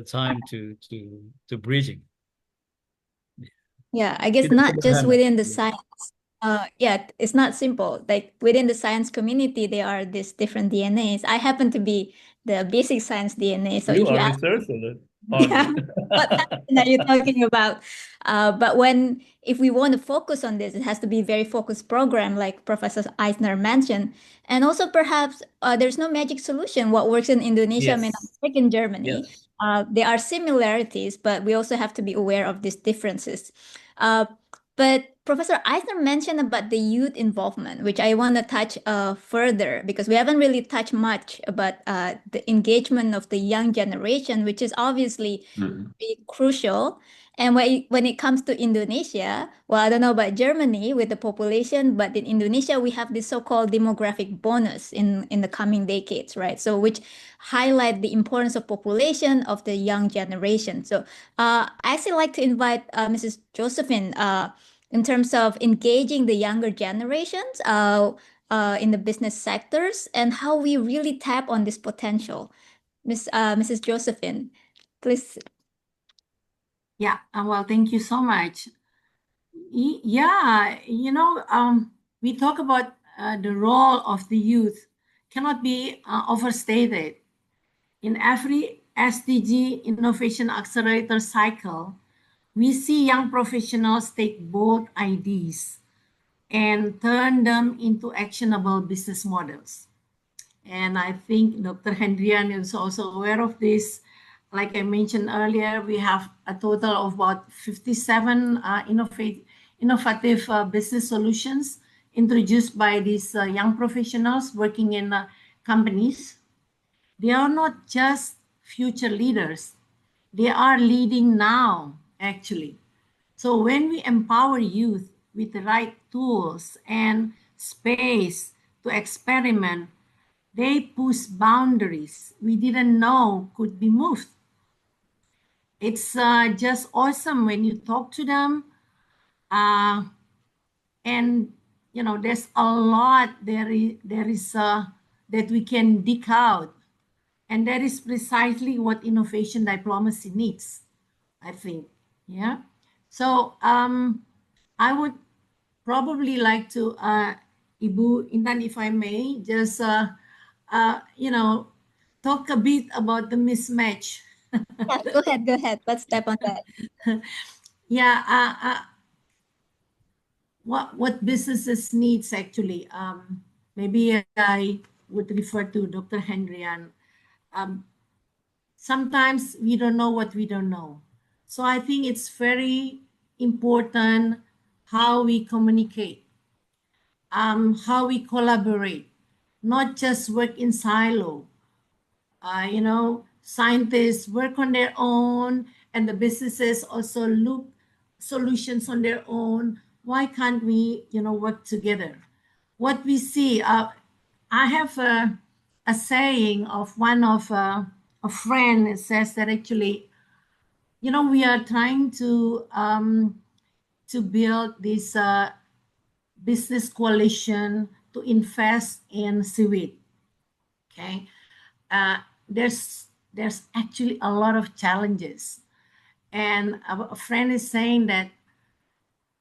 time to bridging. Yeah, I guess not just within the science. It's not simple. Like within the science community, there are these different DNAs. I happen to be the basic science DNA. So you if you are ask, researcher. yeah, what are you talking about? But if we want to focus on this, it has to be a very focused program, like Professor Eisner mentioned. And also perhaps there's no magic solution. What works in Indonesia may not work in Germany. Yes. There are similarities, but we also have to be aware of these differences. But Professor Eisner mentioned about the youth involvement, which I want to touch further, because we haven't really touched much about the engagement of the young generation, which is obviously very crucial. And when it comes to Indonesia, well, I don't know about Germany with the population, but in Indonesia, we have this so-called demographic bonus in the coming decades, right? So which highlight the importance of population of the young generation. So I actually like to invite Mrs. Josephine in terms of engaging the younger generations in the business sectors and how we really tap on this potential. Mrs. Josephine, please. Yeah, well, thank you so much. Yeah, we talk about the role of the youth cannot be overstated. In every SDG Innovation Accelerator cycle, we see young professionals take bold ideas and turn them into actionable business models. And I think Dr. Hendrian is also aware of this. Like I mentioned earlier, we have a total of about 57 innovative business solutions introduced by these young professionals working in companies. They are not just future leaders. They are leading now, actually. So when we empower youth with the right tools and space to experiment, they push boundaries we didn't know could be moved. It's just awesome when you talk to them. And, there's a lot there is that we can dig out. And that is precisely what innovation diplomacy needs, I think. Yeah. So I would probably like to, Ibu Intan, if I may, just, talk a bit about the mismatch. Yeah, go ahead. Let's step on that. Yeah. What businesses needs actually. Maybe I would refer to Dr. Hendrian. Sometimes we don't know what we don't know. So I think it's very important how we communicate, how we collaborate, not just work in silo. Scientists work on their own and the businesses also look solutions on their own. Why can't we, work together? What we see, I have a saying of one of a friend that says that actually, we are trying to build this business coalition to invest in seaweed. Okay, there's actually a lot of challenges, and a friend is saying that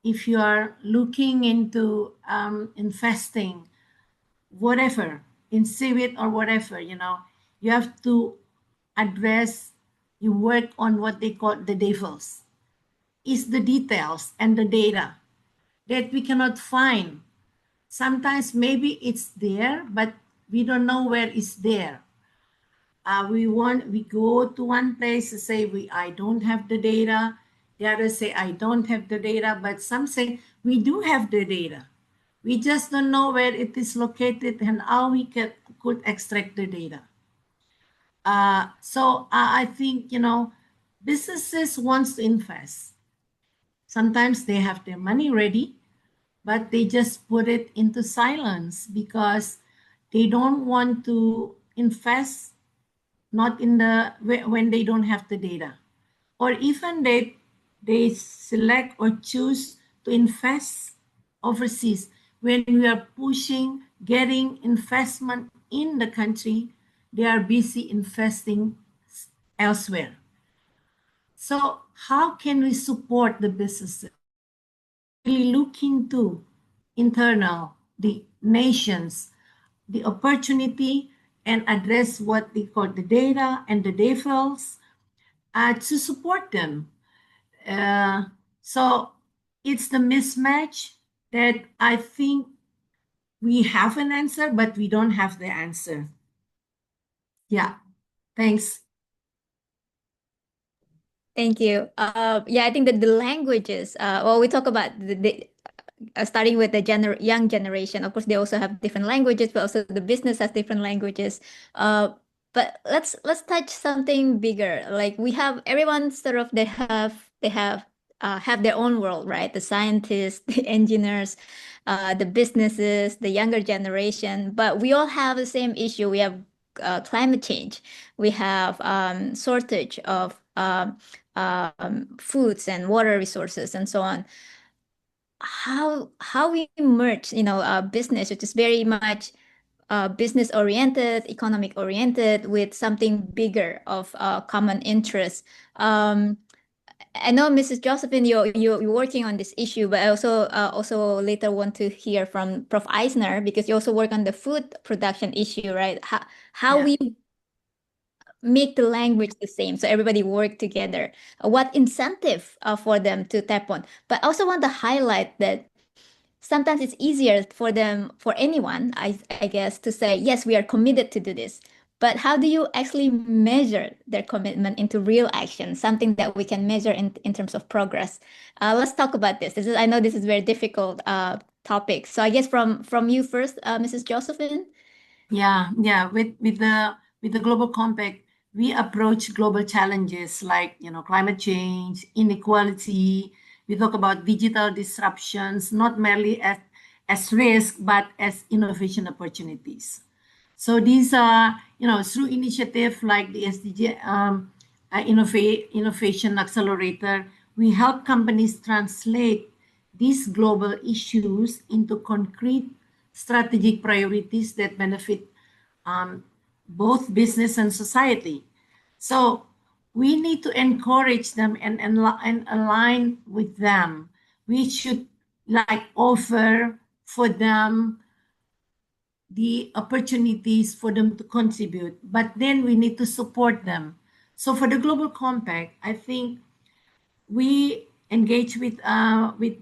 if you are looking into investing whatever in seaweed or whatever, you have to address, you work on what they call the devils. is the details and the data that we cannot find. Sometimes maybe it's there, but we don't know where it's there. We go to one place to say I don't have the data. The others say I don't have the data, but some say we do have the data. We just don't know where it is located and how we could extract the data. So I think, businesses wants to invest. Sometimes they have their money ready, but they just put it into silence because they don't want to invest not in when they don't have the data, or even they select or choose to invest overseas when we are pushing getting investment in the country. They are busy investing elsewhere. So how can we support the businesses? We look into the nations, the opportunity, and address what they call the data and the devils to support them. So it's the mismatch that I think we have an answer, but we don't have the answer. Yeah, thanks. Thank you. Yeah, I think that the languages, well, we talk about starting with the young generation. Of course, they also have different languages, but also the business has different languages. But let's touch something bigger. Like we have everyone sort of they have their own world, right? The scientists, the engineers, the businesses, the younger generation. But we all have the same issue. We have climate change. We have shortage of foods and water resources and so on. How we merge, business, which is very much business oriented, economic oriented, with something bigger of common interest. I know, Mrs. Josephine, you're working on this issue, but I also later want to hear from Prof. Eisner, because you also work on the food production issue, right? How Yeah. we make the language the same so everybody work together, what incentive for them to tap on. But I also want to highlight that sometimes it's easier for anyone, I guess, to say, yes, we are committed to do this. But how do you actually measure their commitment into real action, something that we can measure in terms of progress? Let's talk about this. I know this is a very difficult topic. So I guess from you first, Mrs. Josephine. Yeah. With the Global Compact, we approach global challenges like climate change, inequality. We talk about digital disruptions, not merely as risk, but as innovation opportunities. So these are, through initiative like the SDG Innovation Accelerator, we help companies translate these global issues into concrete strategic priorities that benefit both business and society. So we need to encourage them and align with them. We should offer for them the opportunities for them to contribute, but then we need to support them. So for the Global Compact, I think we engage with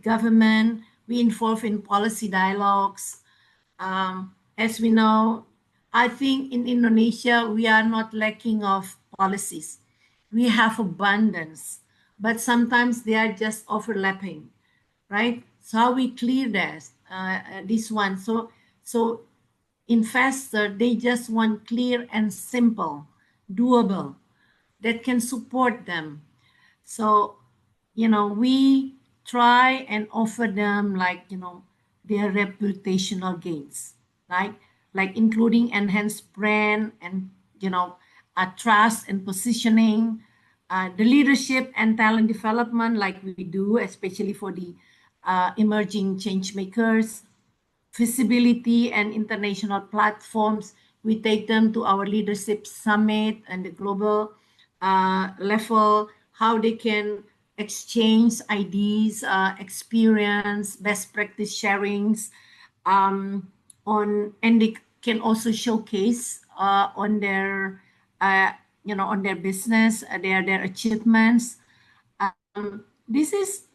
government, we involve in policy dialogues. As we know, I think in Indonesia, we are not lacking of policies. We have abundance, but sometimes they are just overlapping, right? So how we clear this one? So investor, they just want clear and simple, doable, that can support them. So, we try and offer them their reputational gains, right? Like including enhanced brand and, trust and positioning, the leadership and talent development like we do, especially for the emerging change makers, visibility and international platforms. We take them to our leadership summit and the global level, how they can exchange ideas, experience, best practice sharings, and they can also showcase on their, on their business, their achievements. this is,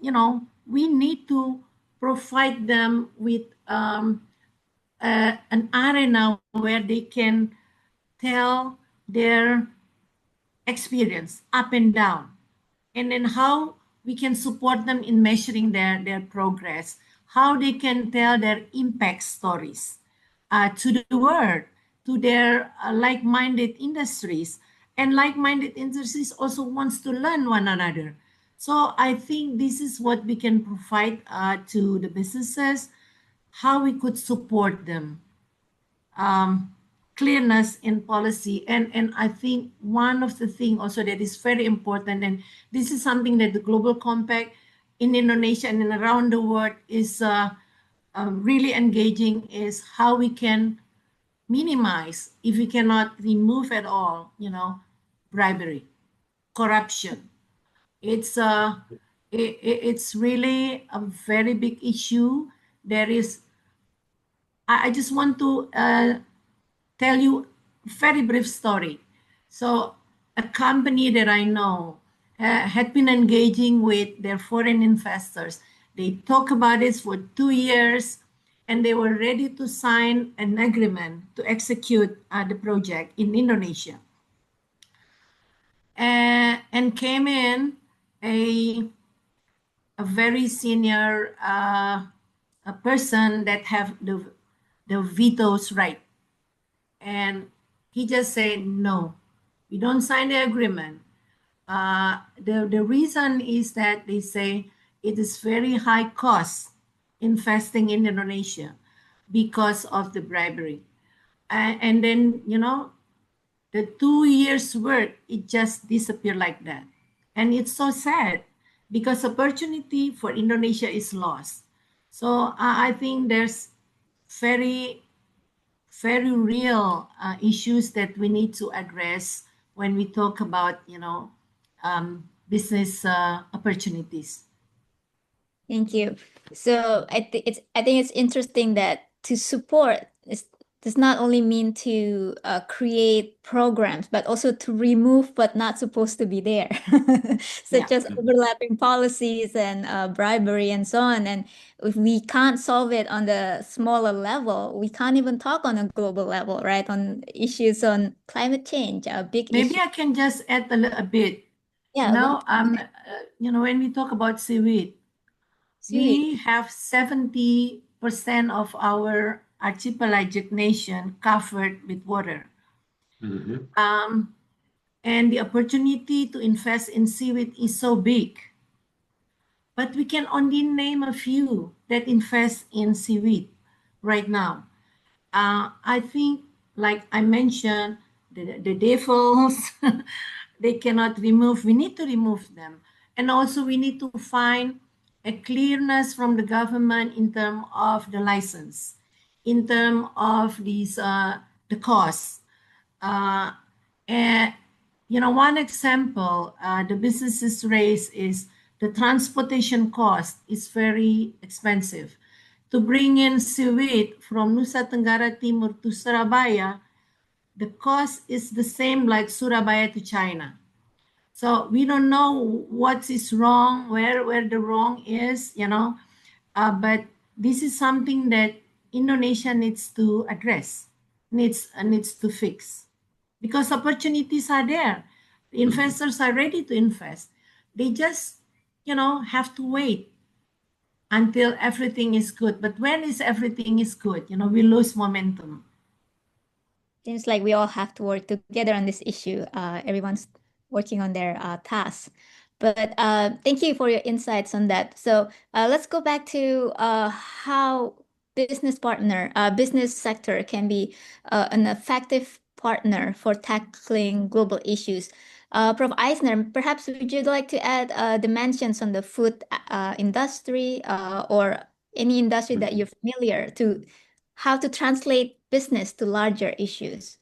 we need to provide them with an arena where they can tell their experience up and down, and then how we can support them in measuring their progress, how they can tell their impact stories to the world, to their like-minded industries. And like-minded industries also wants to learn one another. So I think this is what we can provide to the businesses, how we could support them. Clearness in policy. And I think one of the things also that is very important, and this is something that the Global Compact in Indonesia and around the world is really engaging, is how we can minimize, if we cannot remove at all, bribery, corruption. It's it's really a very big issue. There is, I just want to tell you a very brief story. So a company that I know had been engaging with their foreign investors. They talked about this for 2 years, and they were ready to sign an agreement to execute the project in Indonesia. And came in a very senior a person that have the vetoes right. And he just said, no, we don't sign the agreement. The reason is that they say it is very high cost investing in Indonesia because of the bribery. And then, the 2 years work, it just disappeared like that. And it's so sad because opportunity for Indonesia is lost. So I think there's very real issues that we need to address when we talk about, business opportunities. Thank you. So I think it's interesting that to support does not only mean to create programs, but also to remove what not supposed to be there, such as overlapping policies and bribery and so on. And if we can't solve it on the smaller level, we can't even talk on a global level, right? On issues on climate change, a big issue. Maybe I can just add a bit. Yeah. When we talk about seaweed, we have 70% of our archipelagic nation covered with water. And the opportunity to invest in seaweed is so big. But we can only name a few that invest in seaweed right now. I think, like I mentioned, the devils, they cannot remove. We need to remove them. And also we need to find a clearness from the government in terms of the license, in terms of these the costs. And one example the businesses raise is the transportation cost is very expensive. To bring in seaweed from Nusa Tenggara Timur to Surabaya, the cost is the same like Surabaya to China. So we don't know what is wrong, where the wrong is, but this is something that Indonesia needs to address, needs to fix, because opportunities are there. The investors are ready to invest. They just, have to wait until everything is good. But when is everything is good? We lose momentum. Seems like we all have to work together on this issue. Everyone's working on their tasks. But thank you for your insights on that. So let's go back to how business sector can be an effective partner for tackling global issues. Prof. Eisner, perhaps would you like to add dimensions on the food industry or any industry that you're familiar to how to translate business to larger issues?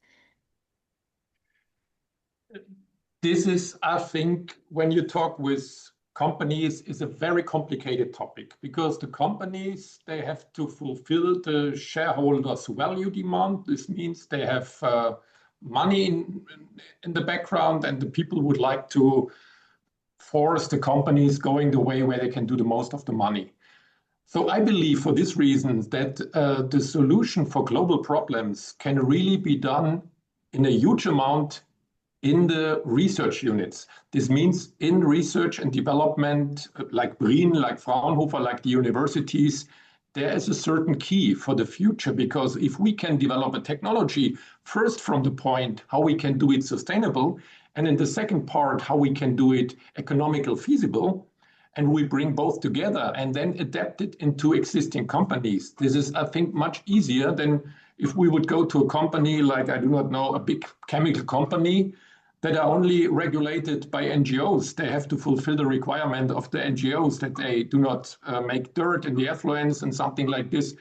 This is, I think, when you talk with companies, is a very complicated topic because the companies, they have to fulfill the shareholders' value demand. This means they have money in the background, and the people would like to force the companies going the way where they can do the most of the money. So I believe for this reason that the solution for global problems can really be done in a huge amount in the research units. This means in research and development, like BRIN, like Fraunhofer, like the universities, there is a certain key for the future, because if we can develop a technology first from the point how we can do it sustainable, and in the second part how we can do it economical feasible, and we bring both together and then adapt it into existing companies. This is, I think, much easier than if we would go to a company like, I do not know, a big chemical company that are only regulated by NGOs. They have to fulfill the requirement of the NGOs that they do not make dirt in the effluents and something like this.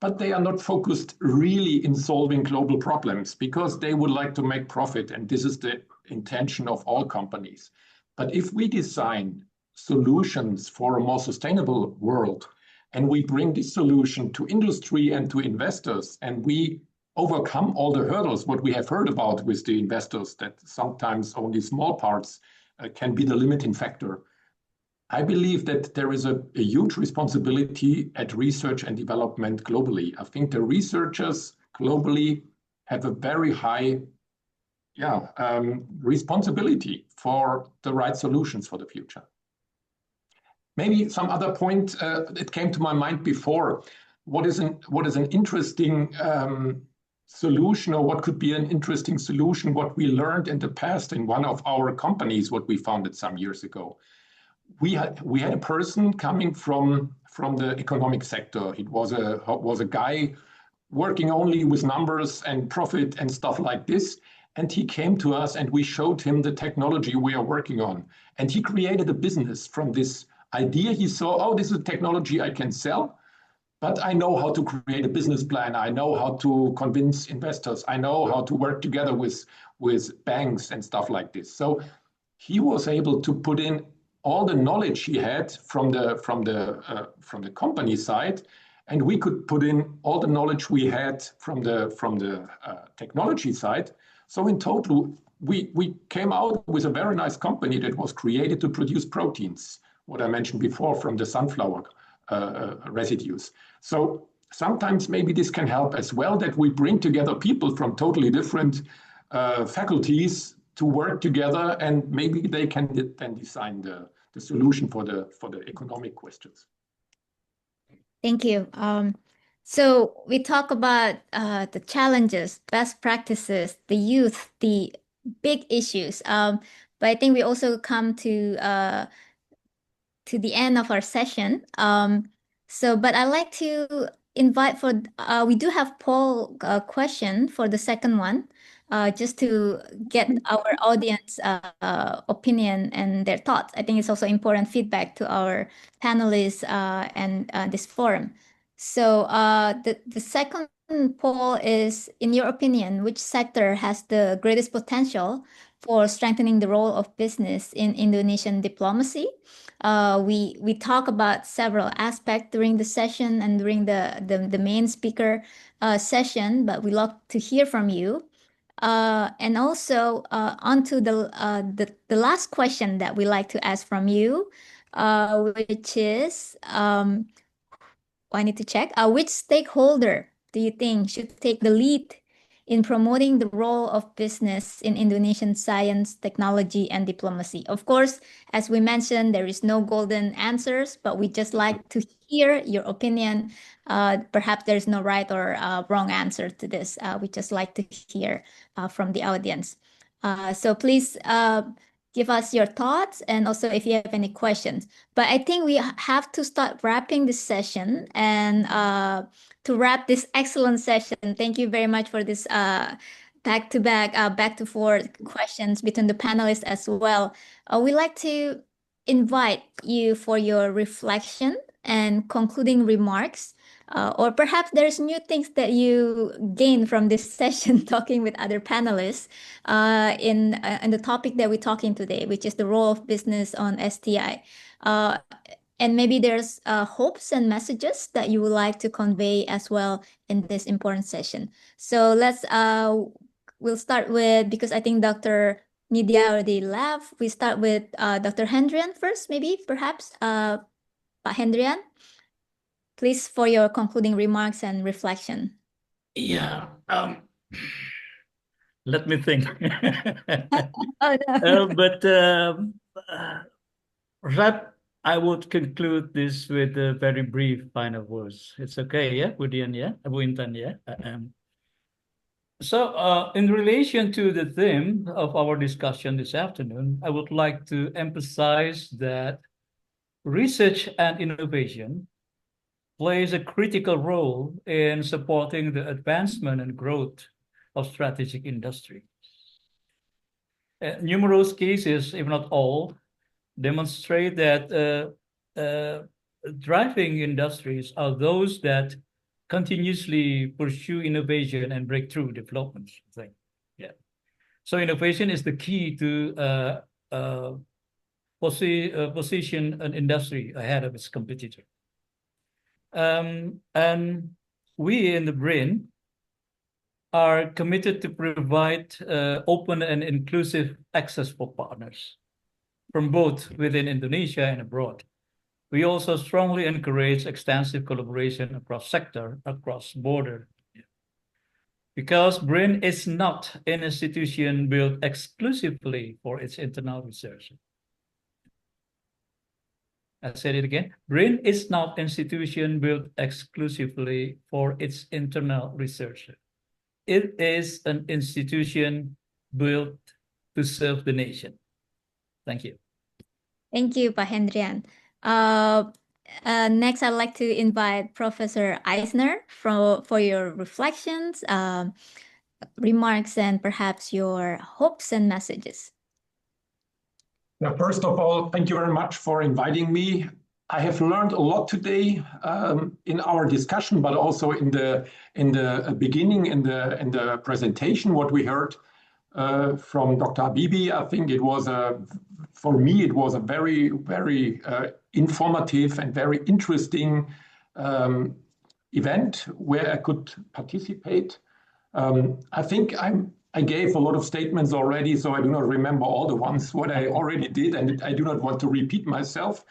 But they are not focused really in solving global problems because they would like to make profit. And this is the intention of all companies. But if we design solutions for a more sustainable world, and we bring this solution to industry and to investors, and we overcome all the hurdles, what we have heard about with the investors, that sometimes only small parts can be the limiting factor. I believe that there is a huge responsibility at research and development globally. I think the researchers globally have a very high responsibility for the right solutions for the future. Maybe some other point that came to my mind before. What is an interesting solution, or what could be an interesting solution, what we learned in the past in one of our companies, what we founded some years ago. We had a person coming from the economic sector. It was a guy working only with numbers and profit and stuff like this. And he came to us and we showed him the technology we are working on. And he created a business from this idea. He saw, oh, this is a technology I can sell, but I know how to create a business plan. I know how to convince investors. I know how to work together with banks and stuff like this. So he was able to put in all the knowledge he had from the company side, and we could put in all the knowledge we had from the technology side. So in total, we came out with a very nice company that was created to produce proteins, what I mentioned before, from the sunflower residues. So sometimes maybe this can help as well, that we bring together people from totally different faculties to work together, and maybe they can then design the solution for the economic questions. Thank you. So we talk about the challenges, best practices, the youth, the big issues. But I think we also come to the end of our session. But I'd like to invite we do have poll question for the second one, just to get our audience opinion and their thoughts. I think it's also important feedback to our panelists and this forum. So the second poll is, in your opinion, which sector has the greatest potential for strengthening the role of business in Indonesian diplomacy? We talk about several aspects during the session and during the main speaker session, but we love to hear from you. And also onto the last question that we like to ask from you, which is, I need to check. Which stakeholder do you think should take the lead in promoting the role of business in Indonesian science, technology, and diplomacy? Of course, as we mentioned, there is no golden answers, but we just like to hear your opinion. Perhaps there's no right or wrong answer to this. We just like to hear from the audience. So please give us your thoughts, and also if you have any questions. But I think we have to start wrapping this session. And to wrap this excellent session, thank you very much for this back-to-back, back-to-forth questions between the panelists as well. We'd like to invite you for your reflection and concluding remarks. Or perhaps there's new things that you gain from this session talking with other panelists in the topic that we're talking today, which is the role of business on STI. And maybe there's hopes and messages that you would like to convey as well in this important session. So we'll start with, because I think Dr. Nidia already left. We start with Dr. Hendrian first, maybe, perhaps. Pak Hendrian, please, for your concluding remarks and reflection. Yeah. Let me think. Oh, no. Rap, I would conclude this with a very brief final words. It's okay, yeah, Budian, yeah, Bu Intan, yeah. So, in relation to the theme of our discussion this afternoon, I would like to emphasize that research and innovation plays a critical role in supporting the advancement and growth of strategic industry. Numerous cases, if not all, demonstrate that thriving industries are those that continuously pursue innovation and breakthrough developments. I think. Yeah. So innovation is the key to position an industry ahead of its competitor. And we in the BRIN are committed to provide open and inclusive access for partners from both within Indonesia and abroad. We also strongly encourage extensive collaboration across sector, across border. Because BRIN is not an institution built exclusively for its internal research. I said it again. BRIN is not an institution built exclusively for its internal research. It is an institution built to serve the nation. Thank you. Thank you, Pak Hendrian. Next, I'd like to invite Professor Eisner for your reflections, remarks, and perhaps your hopes and messages. Now, first of all, thank you very much for inviting me. I have learned a lot today in our discussion, but also in the beginning, in the presentation, what we heard from Dr. Habibi. I think it was for me, it was a very, very informative and very interesting event where I could participate. I think I gave a lot of statements already, so I do not remember all the ones what I already did, and I do not want to repeat myself.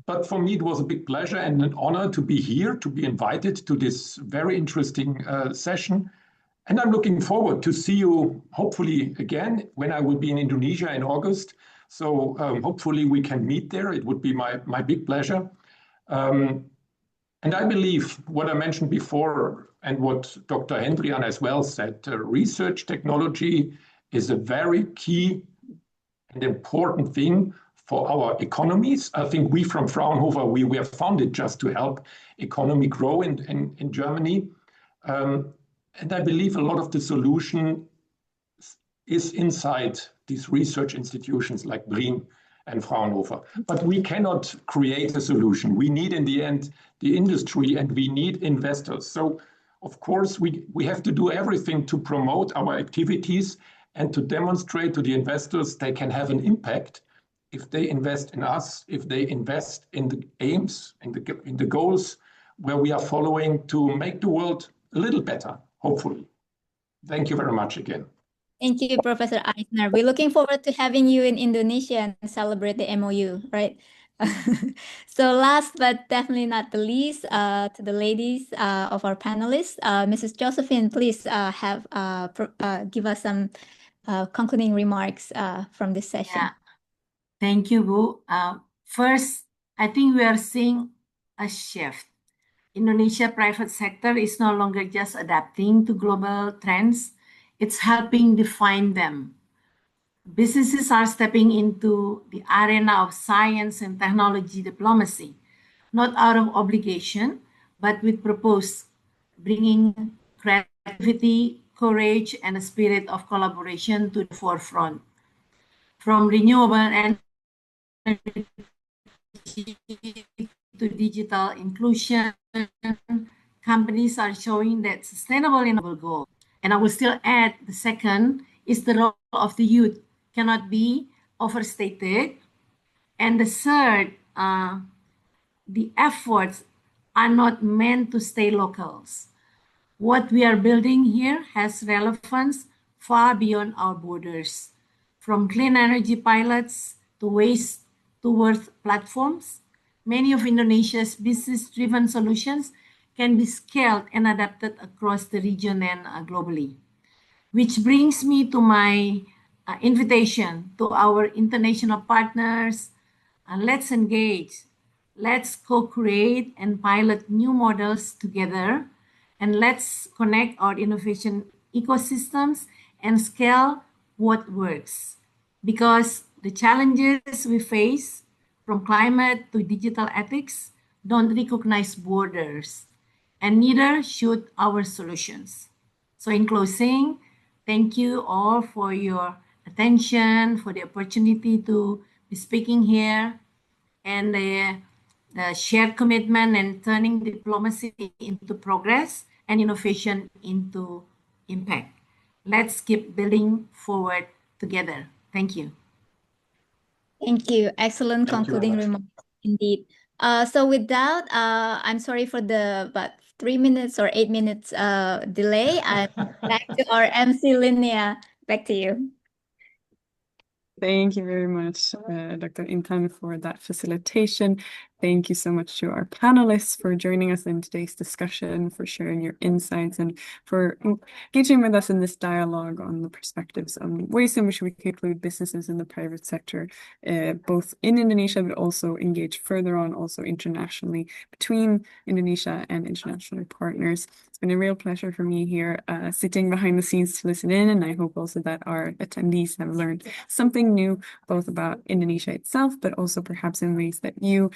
But for me, it was a big pleasure and an honor to be here, to be invited to this very interesting session. And I'm looking forward to see you, hopefully, again, when I will be in Indonesia in August. So hopefully we can meet there. It would be my big pleasure. And I believe what I mentioned before and what Dr. Hendrian as well said, research technology is a very key and important thing for our economies. I think we from Fraunhofer, we were founded just to help economy grow in Germany. And I believe a lot of the solution is inside these research institutions like BRIN and Fraunhofer. But we cannot create a solution. We need, in the end, the industry, and we need investors. So, of course, we have to do everything to promote our activities and to demonstrate to the investors they can have an impact if they invest in us, if they invest in the aims, in the goals where we are following to make the world a little better, hopefully. Thank you very much again. Thank you, Professor Eisner. We're looking forward to having you in Indonesia and celebrate the MOU, right? So last but definitely not the least, to the ladies of our panelists, Mrs. Josephine, please give us some concluding remarks from this session. Yeah. Thank you, Bu. First, I think we are seeing a shift. Indonesia private sector is no longer just adapting to global trends, it's helping define them. Businesses are stepping into the arena of science and technology diplomacy, not out of obligation, but with purpose, bringing creativity, courage, and a spirit of collaboration to the forefront. From renewable energy to digital inclusion, companies are showing that sustainable innovation goal. And I will still add the second is the role of the youth cannot be overstated. And the third, the efforts are not meant to stay locals. What we are building here has relevance far beyond our borders. from clean energy pilots to waste to worth platforms. Many of Indonesia's business-driven solutions can be scaled and adapted across the region and globally. Which brings me to my invitation to our international partners. Let's engage. Let's co-create and pilot new models together. And let's connect our innovation ecosystems and scale what works. Because the challenges we face, from climate to digital ethics, don't recognize borders, and neither should our solutions. So in closing, thank you all for your attention, for the opportunity to be speaking here, and the shared commitment and turning diplomacy into progress and innovation into impact. Let's keep building forward together. Thank you. Thank you. Excellent Thank you very concluding much. remarks indeed. So with that, I'm sorry for the about 3 minutes or 8 minutes delay. I'm back to our MC Linnea. Back to you. Thank you very much, Dr. Intan, for that facilitation. Thank you so much to our panelists for joining us in today's discussion, for sharing your insights, and for engaging with us in this dialogue on the perspectives on ways in which we can include businesses in the private sector, both in Indonesia, but also engage further on, also internationally, between Indonesia and international partners. It's been a real pleasure for me here, sitting behind the scenes to listen in, and I hope also that our attendees have learned something new, both about Indonesia itself, but also perhaps in ways that you,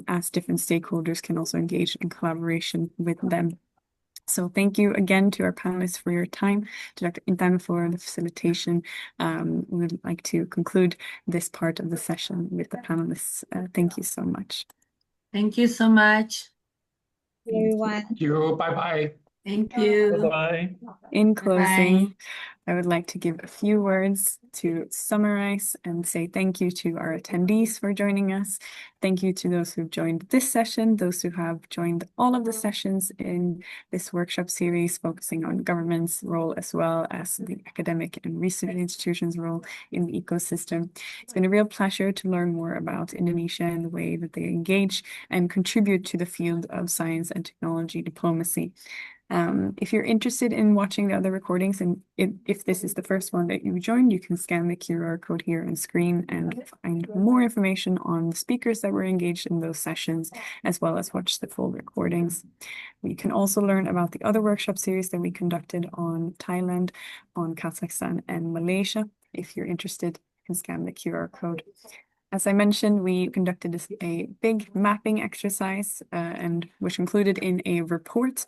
as different stakeholders, can also engage in collaboration with them. So thank you again to our panelists for your time, to Dr. Intan for the facilitation. We would like to conclude this part of the session with the panelists. Thank you so much. Thank you so much. Everyone. Thank you. Bye-bye. Thank you. Bye-bye. In closing, Bye. I would like to give a few words to summarize and say thank you to our attendees for joining us. Thank you to those who've joined this session, those who have joined all of the sessions in this workshop series, focusing on government's role as well as the academic and research institutions' role in the ecosystem. It's been a real pleasure to learn more about Indonesia and the way that they engage and contribute to the field of science and technology diplomacy. If you're interested in watching the other recordings, and if this is the first one that you joined, you can scan the QR code here on screen and find more information on the speakers that were engaged in those sessions, as well as watch the full recordings. You can also learn about the other workshop series that we conducted on Thailand, on Kazakhstan, and Malaysia. If you're interested, you can scan the QR code. As I mentioned, we conducted a big mapping exercise, and which included in a report,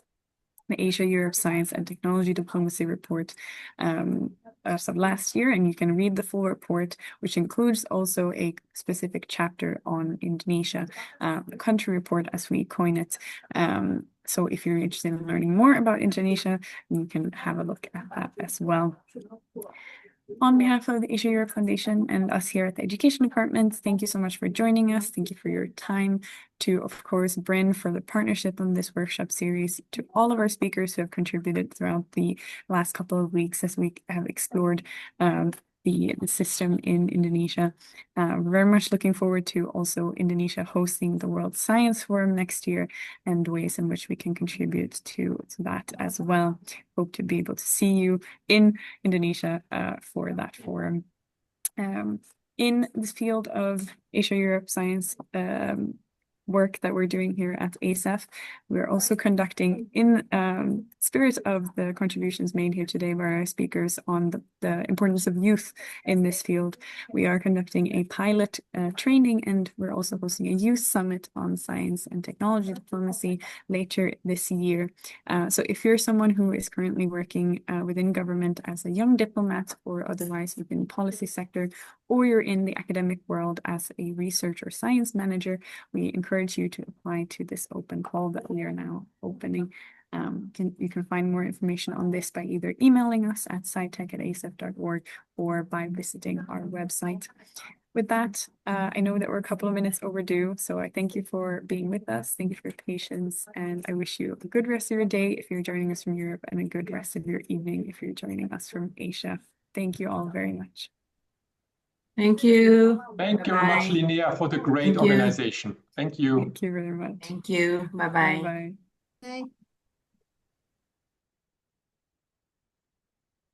the Asia-Europe Science and Technology Diplomacy Report as of last year, and you can read the full report, which includes also a specific chapter on Indonesia, the country report as we coin it. So if you're interested in learning more about Indonesia, you can have a look at that as well. On behalf of the Asia Europe Foundation and us here at the Education Department, thank you so much for joining us. Thank you for your time. To, of course, BRIN for the partnership on this workshop series, to all of our speakers who have contributed throughout the last couple of weeks as we have explored the system in Indonesia. We're very much looking forward to also Indonesia hosting the World Science Forum next year, and ways in which we can contribute to that as well. Hope to be able to see you in Indonesia for that forum. In this field of Asia-Europe science work that we're doing here at ASEF, we're also conducting, in spirit of the contributions made here today by our speakers on the importance of youth in this field, we are conducting a pilot training, and we're also hosting a youth summit on science and technology diplomacy later this year. So if you're someone who is currently working within government as a young diplomat or otherwise within the policy sector, or you're in the academic world as a research or science manager, we encourage you to apply to this open call that we are now opening. You can find more information on this by either emailing us at scitech@asef.org or by visiting our website. With that, I know that we're a couple of minutes overdue, so I thank you for being with us. Thank you for your patience, and I wish you a good rest of your day if you're joining us from Europe, and a good rest of your evening if you're joining us from Asia. Thank you all very much. Thank you. Thank you very much, Bye-bye. Linnea, for the great Thank you. organization. Thank you. Thank you very much. Thank you. Bye-bye. Bye-bye. Bye.